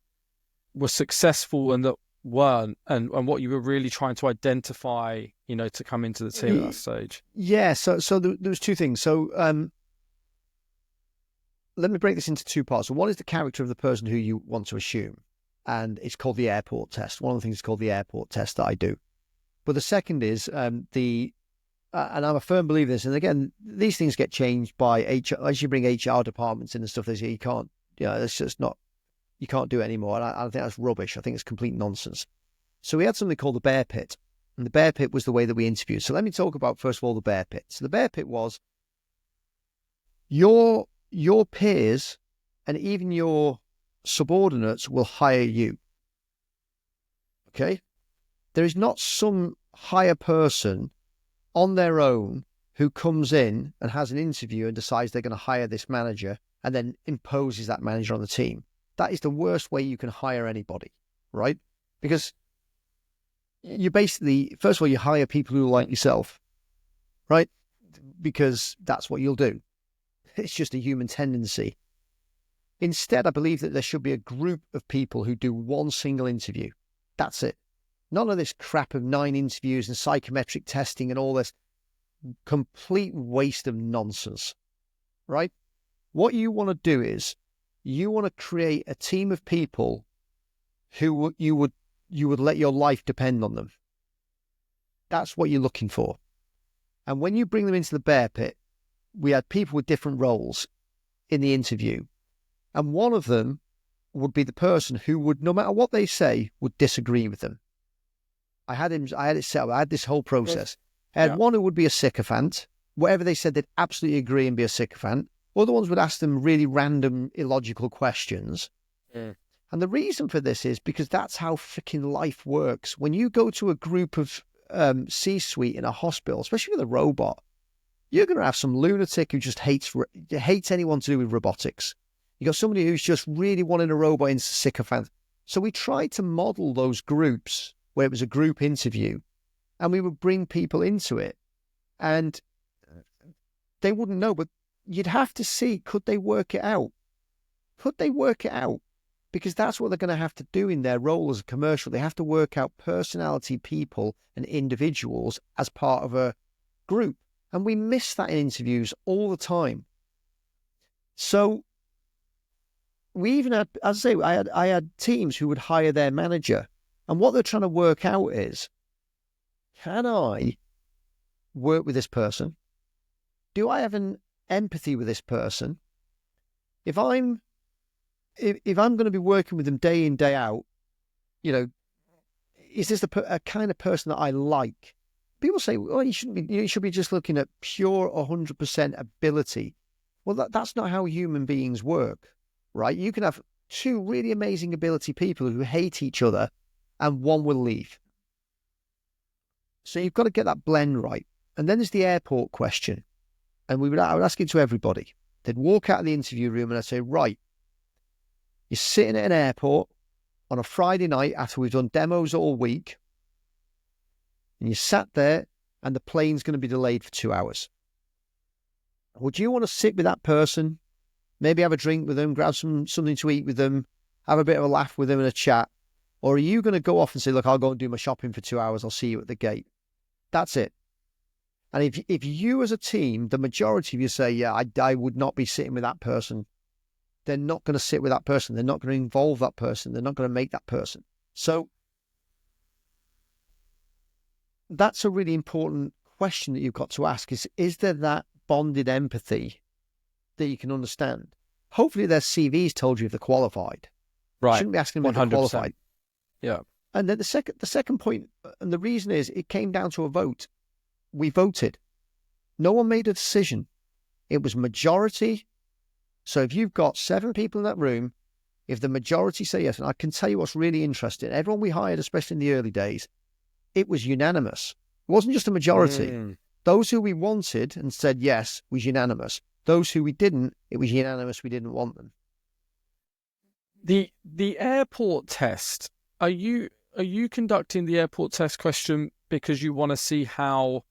S3: were successful and that weren't, and what you were really trying to identify, to come into the team at that stage.
S4: Yeah, so there was two things. So let me break this into two parts. So one is the character of the person who you want to assume, and it's called the airport test. One of the things is called the airport test that I do. But the second is and I'm a firm believer in this, and again, these things get changed by HR. As you bring HR departments in and stuff, they say you can't, it's just not, you can't do it anymore. And I think that's rubbish. I think it's complete nonsense. So we had something called the bear pit, and the bear pit was the way that we interviewed. So let me talk about, first of all, the bear pit. So the bear pit was your peers and even your subordinates will hire you. Okay? There is not some higher person on their own who comes in and has an interview and decides they're going to hire this manager and then imposes that manager on the team. That is the worst way you can hire anybody, right? Because you basically, first of all, you hire people who are like yourself, right? Because that's what you'll do. It's just a human tendency. Instead, I believe that there should be a group of people who do one single interview. That's it. None of this crap of 9 interviews and psychometric testing and all this complete waste of nonsense, right? What you want to do is you want to create a team of people who you would let your life depend on them. That's what you're looking for. And when you bring them into the bear pit, we had people with different roles in the interview. And one of them would be the person who would, no matter what they say, would disagree with them. I had it set up. I had this whole process. I had one who would be a sycophant. Whatever they said, they'd absolutely agree and be a sycophant. Other ones would ask them really random, illogical questions. And the reason for this is because that's how freaking life works. When you go to a group of C-suite in a hospital, especially with a robot, you're going to have some lunatic who just hates anyone to do with robotics. You got somebody who's just really wanting a robot into sycophant. So we tried to model those groups where it was a group interview, and we would bring people into it, and they wouldn't know, but you'd have to see, could they work it out? Could they work it out? Because that's what they're going to have to do in their role as a commercial. They have to work out personality, people, and individuals as part of a group. And we miss that in interviews all the time. So we even had, as I say, I had teams who would hire their manager. And what they're trying to work out is, can I work with this person? Do I have an empathy with this person? If I'm going to be working with them day in, day out, is this a kind of person that I like? People say, well, you should be just looking at pure 100% ability. Well, that's not how human beings work, right? You can have 2 really amazing ability people who hate each other, and one will leave. So you've got to get that blend right. And then there's the airport question. And I would ask it to everybody. They'd walk out of the interview room and I'd say, right, you're sitting at an airport on a Friday night after we've done demos all week, and you sat there and the plane's going to be delayed for 2 hours. Would you want to sit with that person, maybe have a drink with them, grab something to eat with them, have a bit of a laugh with them and a chat? Or are you going to go off and say, look, I'll go and do my shopping for 2 hours. I'll see you at the gate. That's it. And if you as a team, the majority of you say, yeah, I would not be sitting with that person, they're not going to sit with that person. They're not going to involve that person. They're not going to make that person. So that's a really important question that you've got to ask is there that bonded empathy that you can understand? hopefully their CVs told you if they're qualified.
S3: Right.
S4: You shouldn't be asking them if they're
S3: 100%.
S4: qualified.
S3: Yeah.
S4: And then the second point, and the reason is it came down to a vote. We voted. No one made a decision. It was majority. So if you've got 7 people in that room, if the majority say yes, and I can tell you what's really interesting, everyone we hired, especially in the early days, it was unanimous. It wasn't just a majority. Those who we wanted and said yes was unanimous. Those who we didn't, it was unanimous we didn't want them.
S3: The airport test, are you conducting the airport test question because you want to see how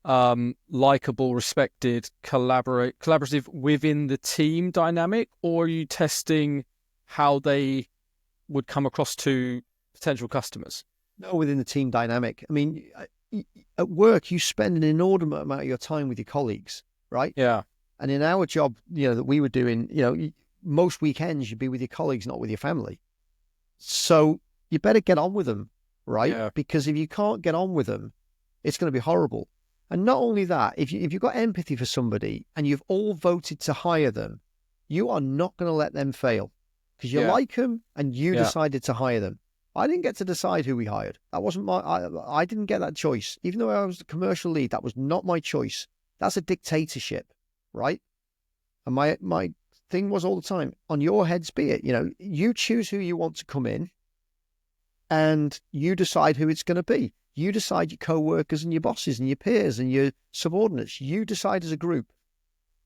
S3: likable, respected, collaborative within the team dynamic, or are you testing how they would come across to potential customers?
S4: No, within the team dynamic. I mean, at work, you spend an inordinate amount of your time with your colleagues, right?
S3: Yeah.
S4: And in our job, that we were doing, most weekends you'd be with your colleagues, not with your family. So you better get on with them, right?
S3: Yeah.
S4: Because if you can't get on with them, it's going to be horrible. And not only that, if you've got empathy for somebody and you've all voted to hire them, you are not going to let them fail because you like them and you decided to hire them. I didn't get to decide who we hired. That wasn't I didn't get that choice. Even though I was the commercial lead, that was not my choice. That's a dictatorship, right? And my thing was all the time, on your heads be it. You choose who you want to come in and you decide who it's going to be. You decide your co-workers and your bosses and your peers and your subordinates. You decide as a group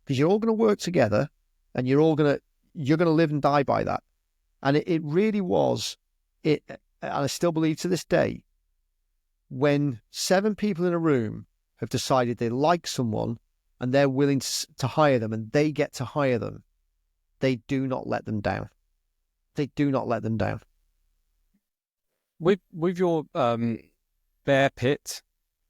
S4: because you're all going to work together and you're going to live and die by that. And it really was it. And I still believe to this day, when 7 people in a room have decided they like someone and they're willing to hire them and they get to hire them, they do not let them down. They do not let them down.
S3: With your bear pit.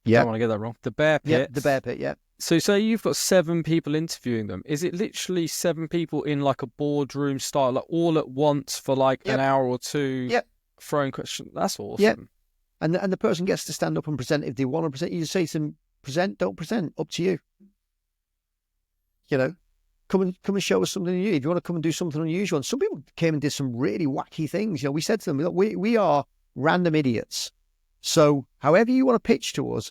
S3: I don't want to get that wrong. The bear pit.
S4: Yeah, the bear pit, yeah.
S3: So say you've got 7 people interviewing them. Is it literally 7 people in like a boardroom style, like all at once for like an hour or two?
S4: Yep.
S3: Throwing questions. That's awesome.
S4: Yep. And the person gets to stand up and present if they want to present. You just say to them, present, don't present, up to you. Come and show us something new. If you want to come and do something unusual. And some people came and did some really wacky things. We said to them, look, we are random idiots. So however you want to pitch to us,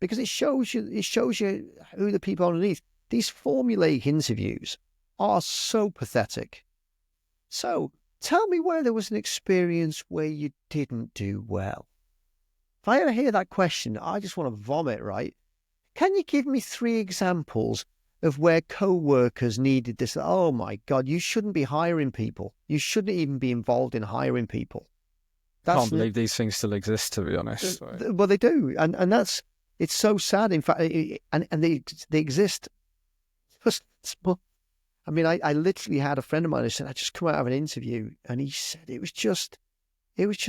S4: because it shows you who the people are underneath. These formulaic interviews are so pathetic. So tell me where there was an experience where you didn't do well. If I ever hear that question, I just want to vomit, right? Can you give me 3 examples of where co-workers needed this? Oh my God, you shouldn't be hiring people. You shouldn't even be involved in hiring people.
S3: I can't believe these things still exist, to be honest.
S4: Well, they do. And it's so sad, in fact, and they exist. I mean, I literally had a friend of mine who said, I just come out of an interview and he said it was just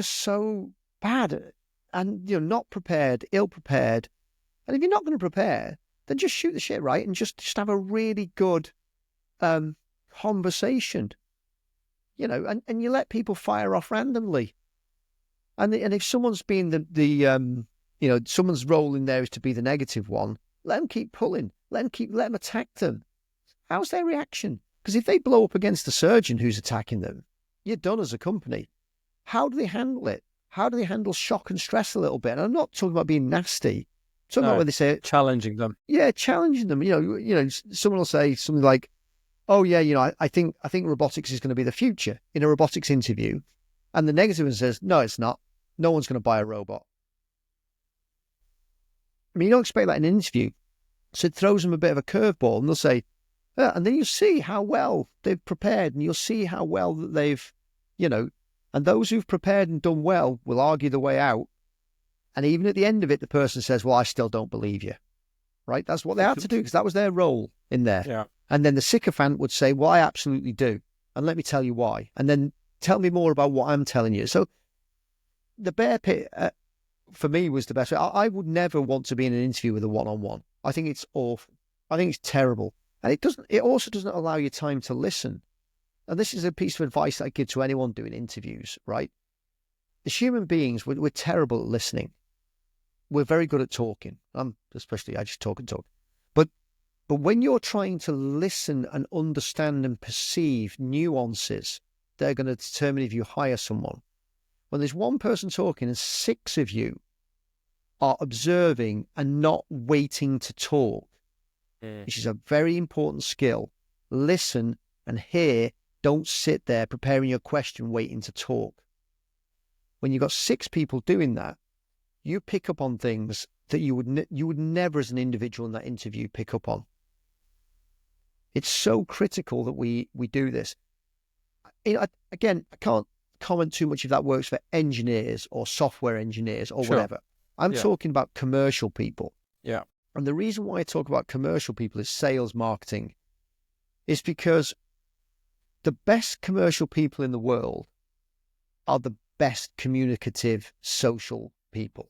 S4: so bad and, not prepared, ill prepared. And if you're not going to prepare, then just shoot the shit, right? And just have a really good conversation, and you let people fire off randomly. And if someone's being someone's role in there is to be the negative one, let them keep pulling, let them attack them. How's their reaction? Because if they blow up against the surgeon who's attacking them, you're done as a company. How do they handle it? How do they handle shock and stress a little bit? And I'm not talking about being nasty. I'm talking about when they say
S3: challenging them.
S4: Yeah, challenging them. Someone will say something like, "Oh yeah, I think robotics is going to be the future," in a robotics interview, and the negative one says, "No, it's not. No one's going to buy a robot." I mean, you don't expect that in an interview. So it throws them a bit of a curveball and they'll say, and then you see how well they've prepared and you'll see how well that they've, and those who've prepared and done well will argue the way out. And even at the end of it, the person says, well, I still don't believe you. Right? That's what they had to do because that was their role in there.
S3: Yeah.
S4: And then the sycophant would say, well, I absolutely do. And let me tell you why. And then tell me more about what I'm telling you. So the bear pit, for me, was the best way. I would never want to be in an interview with a one-on-one. I think it's awful. I think it's terrible. And it also doesn't allow you time to listen. And this is a piece of advice that I give to anyone doing interviews, right? As human beings, we're terrible at listening. We're very good at talking. I just talk and talk. But But when you're trying to listen and understand and perceive nuances that are going to determine if you hire someone, when there's one person talking and 6 of you are observing and not waiting to talk, which is a very important skill. Listen and hear. Don't sit there preparing your question, waiting to talk. When you've got 6 people doing that, you pick up on things that you would never as an individual in that interview pick up on. It's so critical that we do this. Again, I can't comment too much if that works for engineers or software engineers or whatever. I'm talking about commercial people.
S3: Yeah.
S4: And the reason why I talk about commercial people is sales marketing is because the best commercial people in the world are the best communicative social people.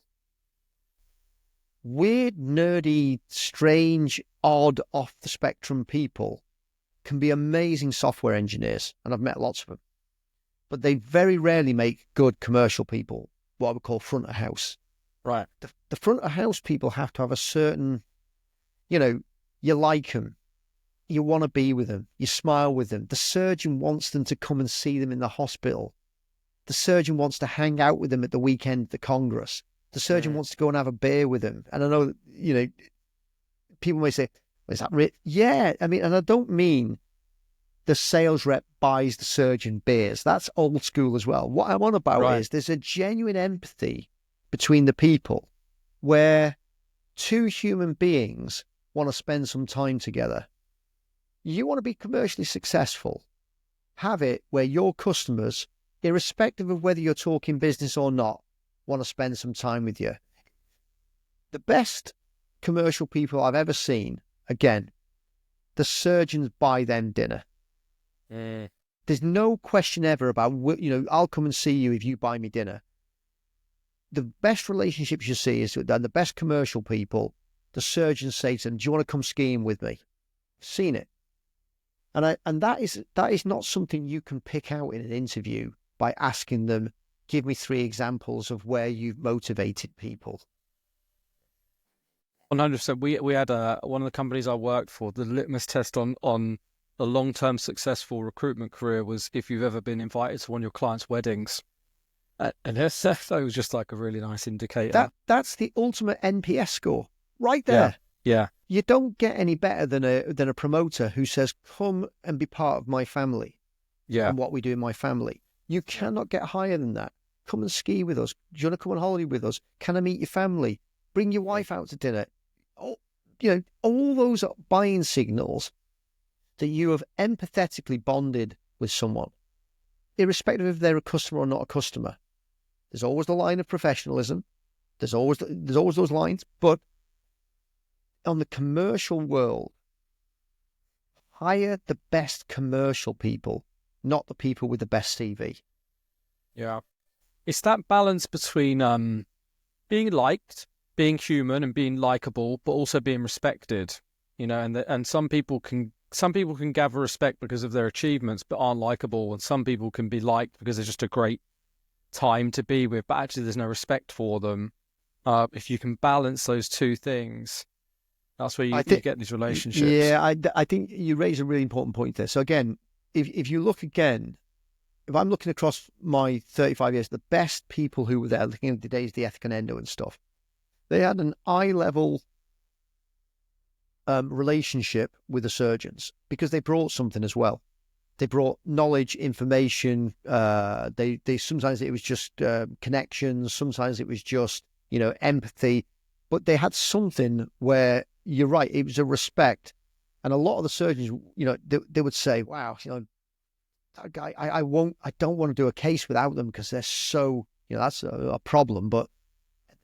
S4: Weird, nerdy, strange, odd, off the spectrum people can be amazing software engineers, and I've met lots of them. But they very rarely make good commercial people, what I would call front of house.
S3: Right.
S4: The front of house people have to have a certain, you like them. You want to be with them. You smile with them. The surgeon wants them to come and see them in the hospital. The surgeon wants to hang out with them at the weekend at the Congress. The surgeon wants to go and have a beer with them. And I know, people may say, is that right? Yeah. I mean, and I don't mean the sales rep buys the surgeon beers. That's old school as well. What I'm on about is there's a genuine empathy between the people where 2 human beings want to spend some time together. You want to be commercially successful. Have it where your customers, irrespective of whether you're talking business or not, want to spend some time with you. The best commercial people I've ever seen, again, the surgeons buy them dinner. There's no question ever about, I'll come and see you if you buy me dinner. The best relationships you see is that the best commercial people, the surgeons say to them, do you want to come skiing with me? I've seen it. And that is not something you can pick out in an interview by asking them, give me 3 examples of where you've motivated people.
S3: 100%. We had one of the companies I worked for, the litmus test on a long-term successful recruitment career was if you've ever been invited to one of your clients' weddings. And that was just like a really nice indicator.
S4: That's the ultimate NPS score right there.
S3: Yeah.
S4: You don't get any better than a promoter who says, come and be part of my family.
S3: Yeah.
S4: And what we do in my family. You cannot get higher than that. Come and ski with us. Do you want to come on holiday with us? Can I meet your family? Bring your wife out to dinner. All those are buying signals that you have empathetically bonded with someone, irrespective if they're a customer or not a customer. There's always the line of professionalism. There's always those lines. But on the commercial world, hire the best commercial people, not the people with the best CV.
S3: Yeah. It's that balance between being liked, being human and being likable, but also being respected, and some people can gather respect because of their achievements, but aren't likable. And some people can be liked because they're just a great time to be with, but actually there's no respect for them. If you can balance those 2 things, that's where you get these relationships.
S4: Yeah, I think you raise a really important point there. So again, if you look again, if I'm looking across my 35 years, the best people who were there, looking at the days, the ethic and endo and stuff, they had an eye-level relationship with the surgeons because they brought something as well. They brought knowledge, information. They sometimes it was just connections. Sometimes it was just empathy. But they had something where you're right. It was a respect, and a lot of the surgeons, they would say, "Wow, that guy. I don't want to do a case without them because they're so. That's a problem. But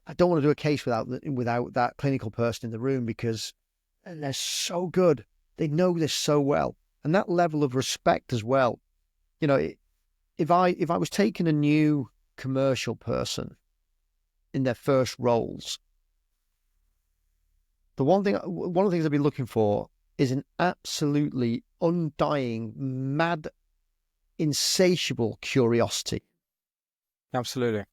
S4: I don't want to do a case without that clinical person in the room because they're so good. They know this so well." And that level of respect as well. If I was taking a new commercial person in their first roles, one of the things I'd be looking for is an absolutely undying, mad, insatiable curiosity.
S3: Absolutely.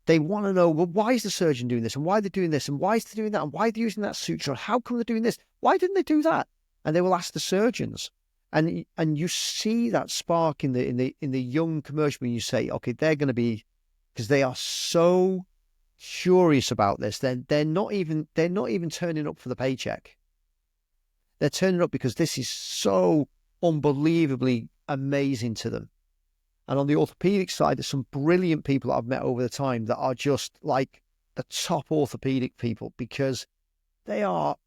S4: They want to know, well, why is the surgeon doing this? And why are they doing this? And why is they doing that? And why are they using that suture? And how come they're doing this? Why didn't they do that? And they will ask the surgeons. And you see that spark in the young commercial when you say, okay, they're going to be, because they are so curious about this. They're not even turning up for the paycheck. They're turning up because this is so unbelievably amazing to them. And on the orthopedic side, there's some brilliant people that I've met over the time that are just like the top orthopedic people, because they're up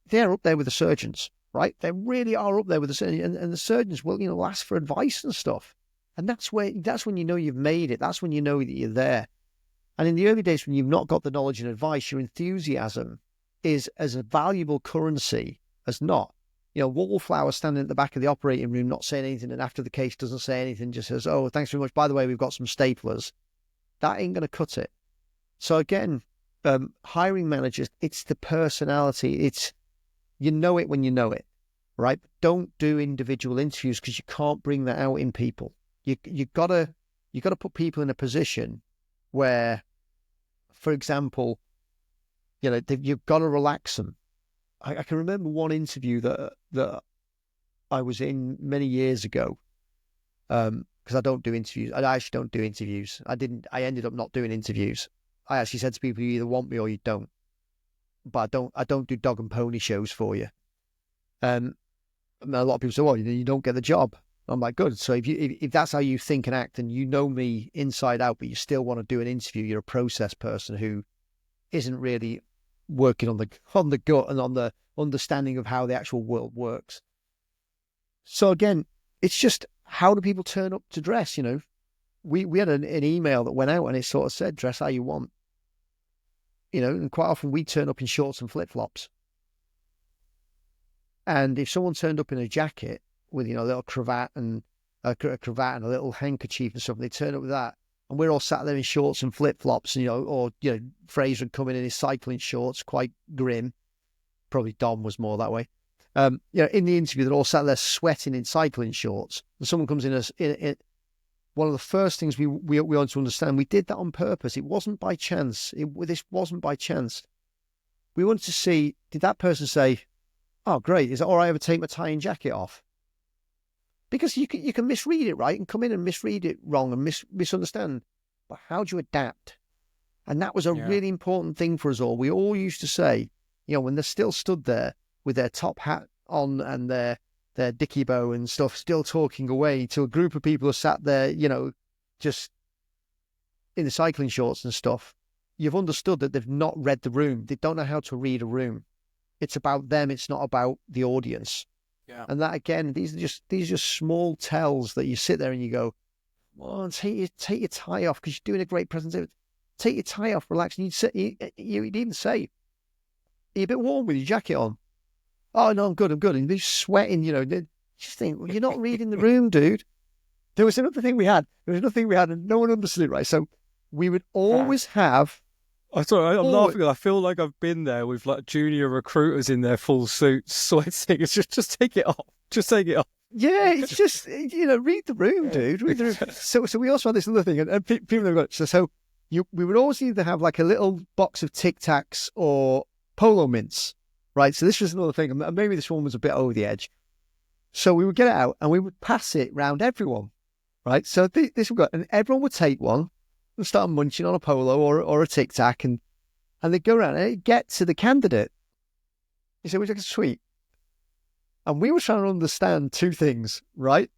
S4: there with the surgeons, right? They really are up there with the surgeons, and the surgeons will, ask for advice and stuff. And that's when you know you've made it. That's when you know that you're there. And in the early days, when you've not got the knowledge and advice, your enthusiasm is as a valuable currency as not. Wallflower standing at the back of the operating room, not saying anything, and after the case doesn't say anything, just says, "Oh, thanks very much. By the way, we've got some staplers." That ain't going to cut it. So again, hiring managers, it's the personality. It's, you know it when you know it, right? Don't do individual interviews, because you can't bring that out in people. You gotta put people in a position where, for example, you've got to relax them. I can remember one interview that I was in many years ago, because I don't do interviews. I actually don't do interviews. I ended up not doing interviews. I actually said to people, you either want me or you don't. But I don't do dog and pony shows for you. And a lot of people say, well, you don't get the job. I'm like, good. So if that's how you think and act, and you know me inside out, but you still want to do an interview, you're a process person who isn't really working on the gut and on the understanding of how the actual world works. So again, it's just, how do people turn up to dress? We had an email that went out, and it sort of said, dress how you want. And quite often we turn up in shorts and flip-flops. And if someone turned up in a jacket with, a little cravat and a little handkerchief and stuff, and they turn up with that, and we're all sat there in shorts and flip-flops, or Fraser would come in his cycling shorts, quite grim. Probably Dom was more that way. In the interview, they're all sat there sweating in cycling shorts, and someone comes in one of the first things we want to understand, we did that on purpose. It wasn't by chance. This wasn't by chance. We wanted to see, did that person say, "Oh, great, is it all right if I take my tie and jacket off?" Because you can misread it, right, and come in and misread it wrong and misunderstand. But how do you adapt? And that was a really important thing for us all. We all used to say, when they're still stood there with their top hat on and their dicky bow and stuff, still talking away to a group of people who sat there, just in the cycling shorts and stuff, you've understood that they've not read the room. They don't know how to read a room. It's about them. It's not about the audience. Yeah. And that, again, these are just small tells that you sit there and you go, "Oh, take your tie off, because you're doing a great presentation. Take your tie off, relax." And you'd even say, "Are you a bit warm with your jacket on?" "Oh, no, I'm good. And they're sweating, Just think, well, you're not reading the room, dude. There was another thing we had, and no one understood it, right? So we would always have...
S3: I'm laughing. I feel like I've been there with like junior recruiters in their full suits, sweating. It's just take it off. Just take it off.
S4: Yeah, it's just, read the room, dude. Read the room. So we also had this other thing, and people have got... we would always either have like a little box of Tic Tacs or Polo Mints, right? So this was another thing, and maybe this one was a bit over the edge. So we would get it out and we would pass it round everyone, right? So this we got, and everyone would take one and start munching on a Polo or a Tic Tac, and they'd go around and it'd get to the candidate. He said, "Would you like a sweet?" And we were trying to understand two things, right?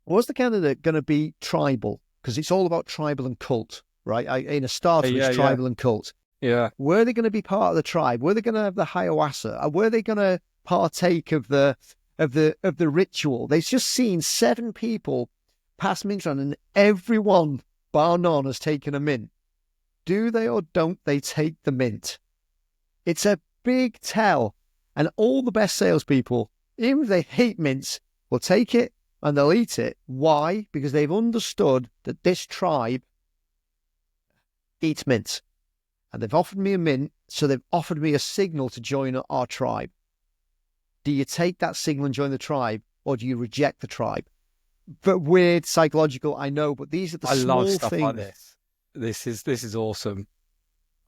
S4: Was the candidate going to be tribal? Because it's all about tribal and cult, right? In a starter, it's tribal and cult.
S3: Yeah.
S4: Were they going to be part of the tribe? Were they going to have the ayahuasca? Were they going to partake of the ritual? They've just seen 7 people pass mint around, and everyone, bar none, has taken a mint. Do they or don't they take the mint? It's a big tell. And all the best salespeople, even if they hate mints, will take it and they'll eat it. Why? Because they've understood that this tribe eats mints. And they've offered me a mint, so they've offered me a signal to join our tribe. Do you take that signal and join the tribe, or do you reject the tribe? But weird, psychological, I know, but these are the small things.
S3: I love stuff like this. This is awesome.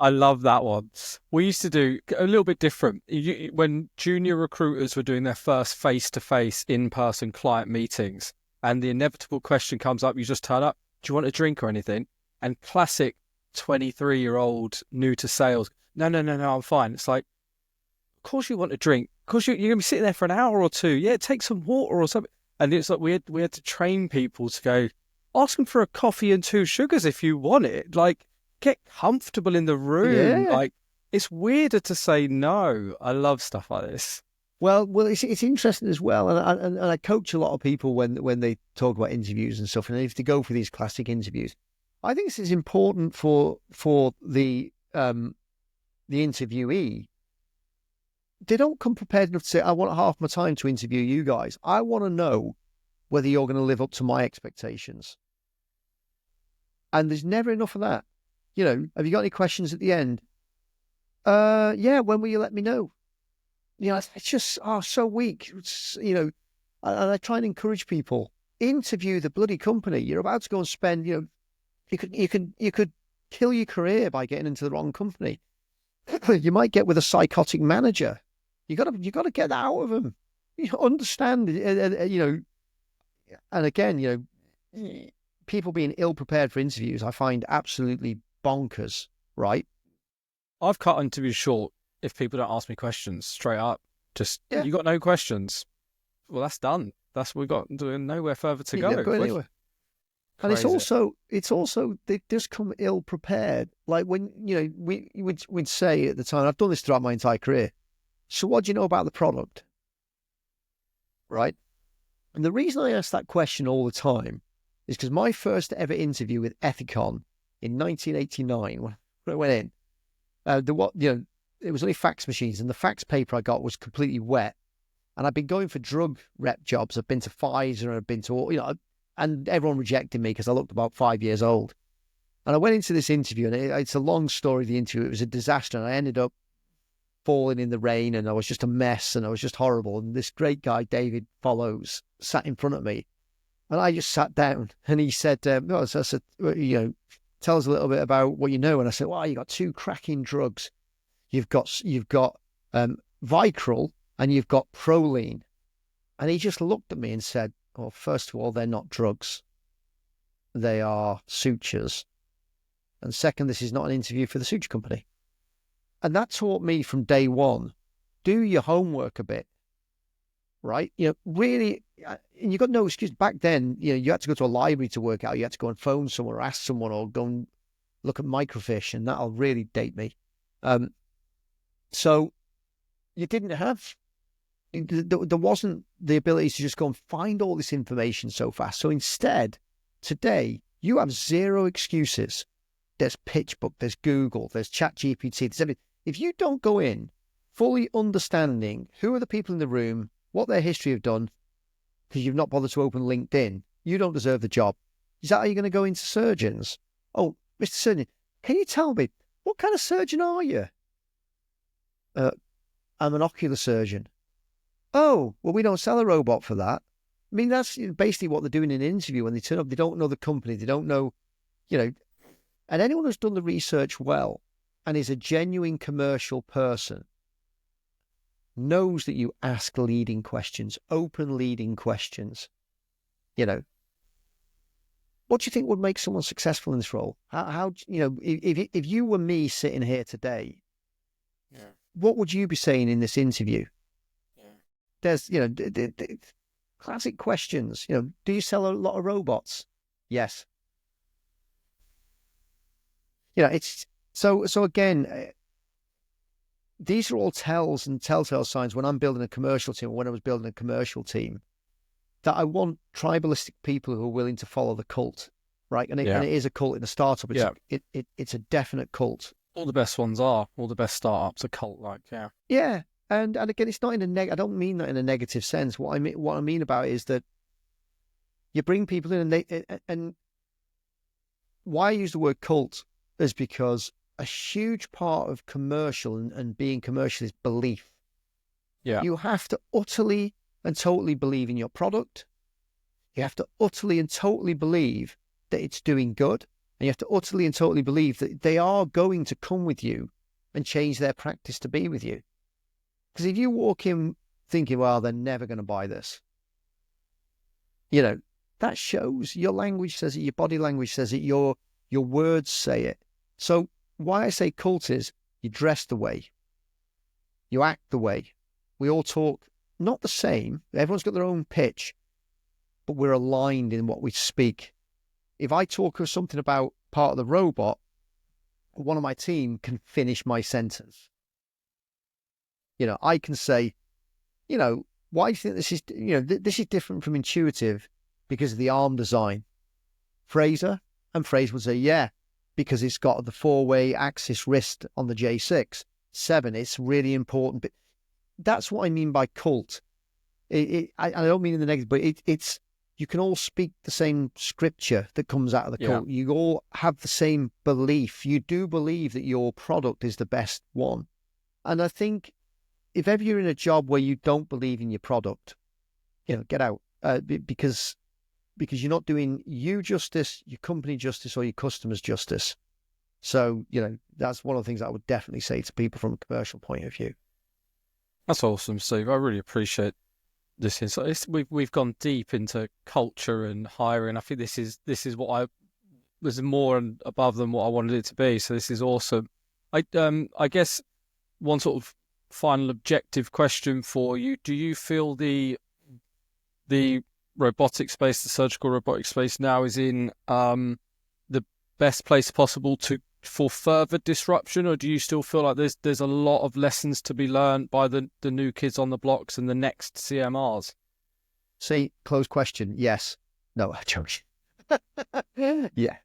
S3: I love that one. We used to do a little bit different. When junior recruiters were doing their first face-to-face in-person client meetings, and the inevitable question comes up, you just turn up, do you want a drink or anything? And classic 23-year-old new to sales, no, I'm fine. It's like, of course you want a drink. Of course you're going to be sitting there for an hour or two. Yeah, take some water or something. And it's like we had to train people to go, ask them for a coffee and 2 sugars if you want it. Like, get comfortable in the room.
S4: Yeah.
S3: Like, it's weirder to say no. I love stuff like this.
S4: Well, it's interesting as well, and I coach a lot of people when they talk about interviews and stuff, and if they go for these classic interviews, I think this is important for the interviewee. They don't come prepared enough to say, I want half my time to interview you guys. I want to know whether you're going to live up to my expectations. And there's never enough of that. You know, have you got any questions at the end? Yeah, when will you let me know? You know, it's just so weak. You know, and I try and encourage people, interview the bloody company. You're about to go and spend, you know, you could kill your career by getting into the wrong company. You might get with a psychotic manager. You got to get that out of them. You understand, you know, and again, you know, people being ill prepared for interviews, I find absolutely bonkers, right?
S3: I've cut interviews short if people don't ask me questions straight up. Just,
S4: Yeah.
S3: You got no questions. Well, that's done. That's what we got. Nowhere further to
S4: You
S3: go.
S4: never go anywhere. And it's also they just come ill prepared. Like when, you know, we'd say at the time, I've done this throughout my entire career. So what do you know about the product? Right? And the reason I ask that question all the time is because my first ever interview with Ethicon in 1989, when I went in, it was only fax machines, and the fax paper I got was completely wet. And I'd been going for drug rep jobs. I've been to Pfizer, and I've been to, you know, and everyone rejected me because I looked about 5 years old. And I went into this interview, and it's a long story, the interview. It was a disaster, and I ended up falling in the rain, and I was just a mess, and I was just horrible. And this great guy, David Follows, sat in front of me, and I just sat down, and he said, I said, you know, tell us a little bit about what you know. And I said, well, you got 2 cracking drugs. You've got Vicryl and you've got Proline. And he just looked at me and said, well, first of all, they're not drugs. They are sutures. And second, this is not an interview for the suture company. And that taught me from day one, do your homework a bit, right? You know, really, and you got no excuse. Back then, you know, you had to go to a library to work out. You had to go and phone someone or ask someone or go and look at microfiche, and that'll really date me. So you didn't have, there wasn't the ability to just go and find all this information so fast. So instead, today, you have 0 excuses. There's PitchBook, there's Google, there's ChatGPT, there's everything. If you don't go in fully understanding who are the people in the room, what their history have done, because you've not bothered to open LinkedIn, you don't deserve the job. Is that how you're going to go into surgeons? Oh, Mr. Surgeon, can you tell me, what kind of surgeon are you? I'm an ocular surgeon. Oh, well, we don't sell a robot for that. I mean, that's basically what they're doing in an interview when they turn up. They don't know the company. They don't know, you know. And anyone who's done the research well and is a genuine commercial person knows that you ask leading questions, open leading questions. You know, what do you think would make someone successful in this role? How you know, if you were me sitting here today, what would you be saying in this interview? Yeah. There's, you know, the classic questions. You know, do you sell a lot of robots? Yes. You know, it's so again, these are all tells and telltale signs when I'm building a commercial team, or when I was building a commercial team, that I want tribalistic people who are willing to follow the cult, right? And it is a cult in a startup. It's a definite cult.
S3: All the best ones are. All the best startups are cult-like, yeah.
S4: Yeah, and again, it's not in a I don't mean that in a negative sense. What I mean about it is that you bring people in, and why I use the word cult is because a huge part of commercial and being commercial is belief.
S3: Yeah.
S4: You have to utterly and totally believe in your product. You have to utterly and totally believe that it's doing good, And you have to utterly and totally believe that they are going to come with you and change their practice to be with you. Because if you walk in thinking, well, they're never going to buy this, that shows. Your language says it, your body language says it, your words say it. So why I say cult is you dress the way, you act the way. We all talk not the same. Everyone's got their own pitch, but we're aligned in what we speak. If I talk of something about part of the robot, one of my team can finish my sentence. I can say, why do you think this is, this is different from intuitive because of the arm design? Fraser would say, yeah, because it's got the 4-way axis wrist on the J6. 7, it's really important. But that's what I mean by cult. I don't mean in the negative, but it's you can all speak the same scripture that comes out of the cult. You all have the same belief. You do believe that your product is the best one. And I think if ever you're in a job where you don't believe in your product, get out because you're not doing you justice, your company justice, or your customers justice. So, that's one of the things I would definitely say to people from a commercial point of view.
S3: That's awesome, Steve. I really appreciate this insight. We've gone deep into culture and hiring. I think this is what I was more and above than what I wanted it to be. So this is awesome. I guess one sort of final objective question for you: do you feel the robotic space, the surgical robotic space now is in the best place possible for further disruption, or do you still feel like there's a lot of lessons to be learned by the new kids on the blocks and the next CMRs?
S4: See, closed question. Yes. No, I'm joking. Yeah.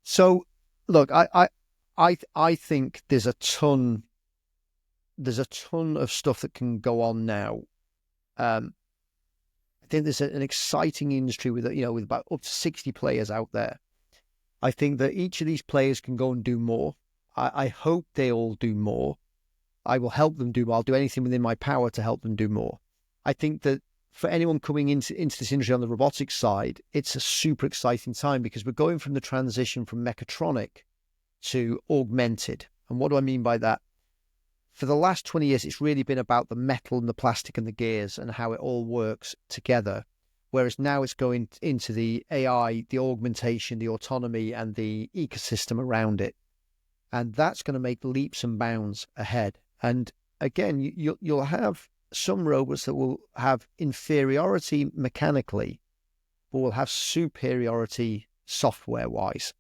S4: So, look, I think there's a ton of stuff that can go on now. I think there's an exciting industry with about up to 60 players out there. I think that each of these players can go and do more. I hope they all do more. I will help them do more. I'll do anything within my power to help them do more. I think that for anyone coming into this industry on the robotics side, it's a super exciting time because we're going from the transition from mechatronic to augmented. And what do I mean by that? For the last 20 years, it's really been about the metal and the plastic and the gears and how it all works together. Whereas now it's going into the AI, the augmentation, the autonomy, and the ecosystem around it. And that's going to make leaps and bounds ahead. And again, you'll have some robots that will have inferiority mechanically, but will have superiority software-wise.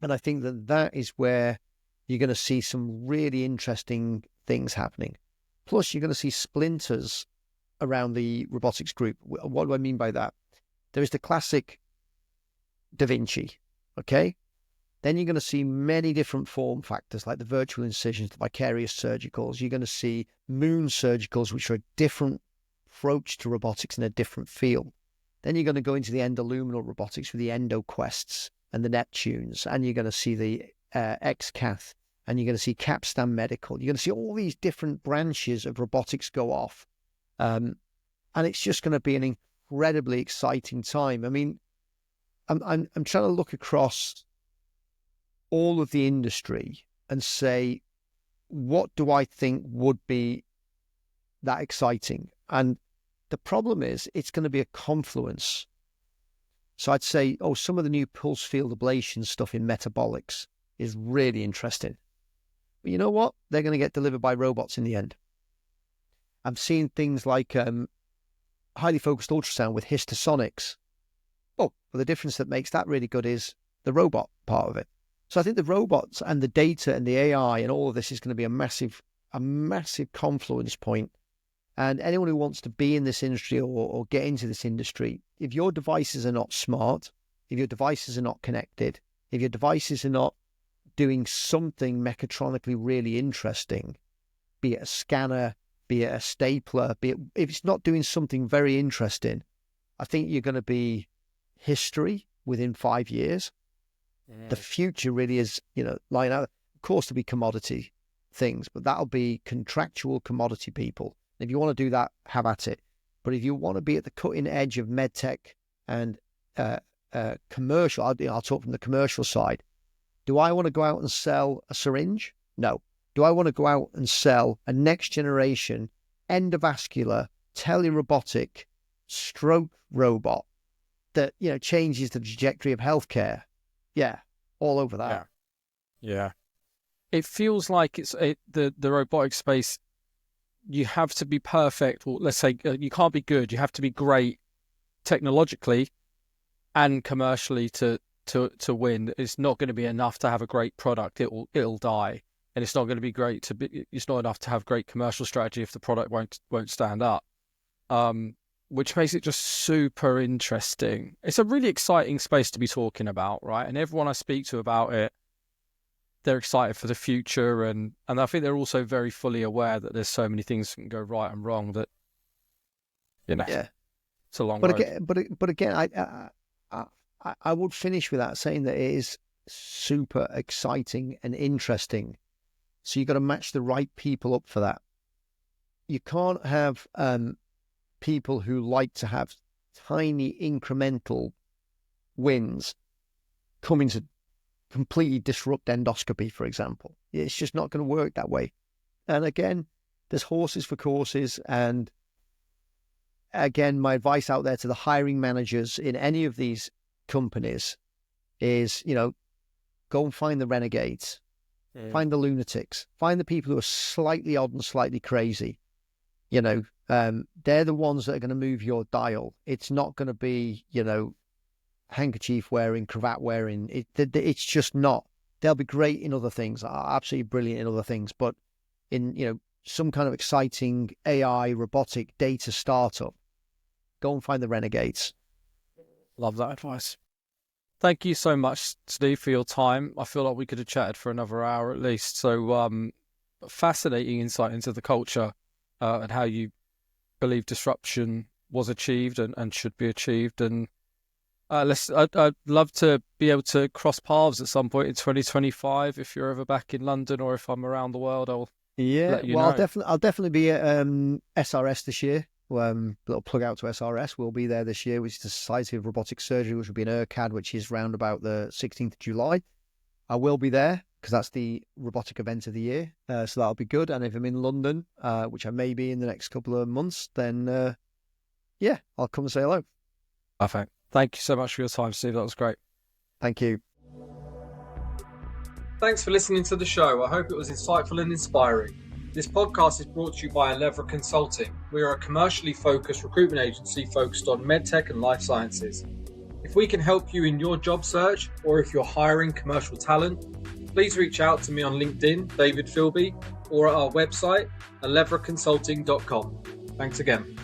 S4: And I think that is where you're going to see some really interesting things happening. Plus, you're going to see splinters around the robotics group. What do I mean by that? There is the classic Da Vinci, okay? Then you're going to see many different form factors like the virtual incisions, the vicarious surgicals. You're going to see moon surgicals, which are a different approach to robotics in a different field. Then you're going to go into the endoluminal robotics with the EndoQuests and the Neptunes, and you're going to see the XCath, and you're going to see Capstan Medical. You're going to see all these different branches of robotics go off. And it's just going to be an incredibly exciting time. I mean, I'm trying to look across all of the industry and say, what do I think would be that exciting? And the problem is, it's going to be a confluence. So I'd say, some of the new pulse field ablation stuff in metabolics is really interesting. But you know what? They're going to get delivered by robots in the end. I'm seeing things like highly focused ultrasound with histosonics. Well, the difference that makes that really good is the robot part of it. So I think the robots and the data and the AI and all of this is going to be a massive confluence point. And anyone who wants to be in this industry or get into this industry, if your devices are not smart, if your devices are not connected, if your devices are not doing something mechatronically really interesting, be it a scanner, be it a stapler, if it's not doing something very interesting, I think you're going to be history within 5 years. Yeah. The future really is, lying out. Of course, there'll be commodity things, but that'll be contractual commodity people. If you want to do that, have at it. But if you want to be at the cutting edge of MedTech and commercial, I'll talk from the commercial side. Do I want to go out and sell a syringe? No. Do I want to go out and sell a next generation endovascular telerobotic stroke robot that, you know, changes the trajectory of healthcare? Yeah, all over that.
S3: Yeah. It feels like the robotic space. You have to be perfect, or let's say you can't be good. You have to be great technologically and commercially to win. It's not going to be enough to have a great product. It'll die, and it's not going to be great to be. It's not enough to have great commercial strategy if the product won't stand up. Which makes it just super interesting. It's a really exciting space to be talking about, right? And everyone I speak to about it, they're excited for the future, and I think they're also very fully aware that there's so many things that can go right and wrong that, you know, it's a long road.
S4: But again, I would finish with that saying that it is super exciting and interesting. So you've got to match the right people up for that. You can't have people who like to have tiny incremental wins coming to completely disrupt endoscopy, for example. It's just not going to work that way. And again, there's horses for courses. And again, my advice out there to the hiring managers in any of these companies is, you know, go and find the renegades, find the lunatics, find the people who are slightly odd and slightly crazy. You know, they're the ones that are going to move your dial. It's not going to be, you know, handkerchief wearing, cravat wearing. It's just not. They'll be great in other things, absolutely brilliant in other things, but in, you know, some kind of exciting AI, robotic data startup, go and find the renegades.
S3: Love that advice. Thank you so much, Steve, for your time. I feel like we could have chatted for another hour at least. So fascinating insight into the culture and how you believe disruption was achieved and should be achieved. And I'd love to be able to cross paths at some point in 2025 if you're ever back in London, or if I'm around the world. I'll let you know.
S4: I'll definitely be at SRS this year. Little plug out to SRS. We'll be there this year, which is the Society of Robotic Surgery, which will be in ERCAD, which is round about the 16th of July. I will be there because that's the robotic event of the year. So that'll be good. And if I'm in London, which I may be in the next couple of months, then I'll come and say hello.
S3: Perfect. Thank you so much for your time, Steve. That was great.
S4: Thank you.
S1: Thanks for listening to the show. I hope it was insightful and inspiring. This podcast is brought to you by Elevra Consulting. We are a commercially focused recruitment agency focused on medtech and life sciences. If we can help you in your job search, or if you're hiring commercial talent, please reach out to me on LinkedIn, David Philby, or at our website, elevraconsulting.com. Thanks again.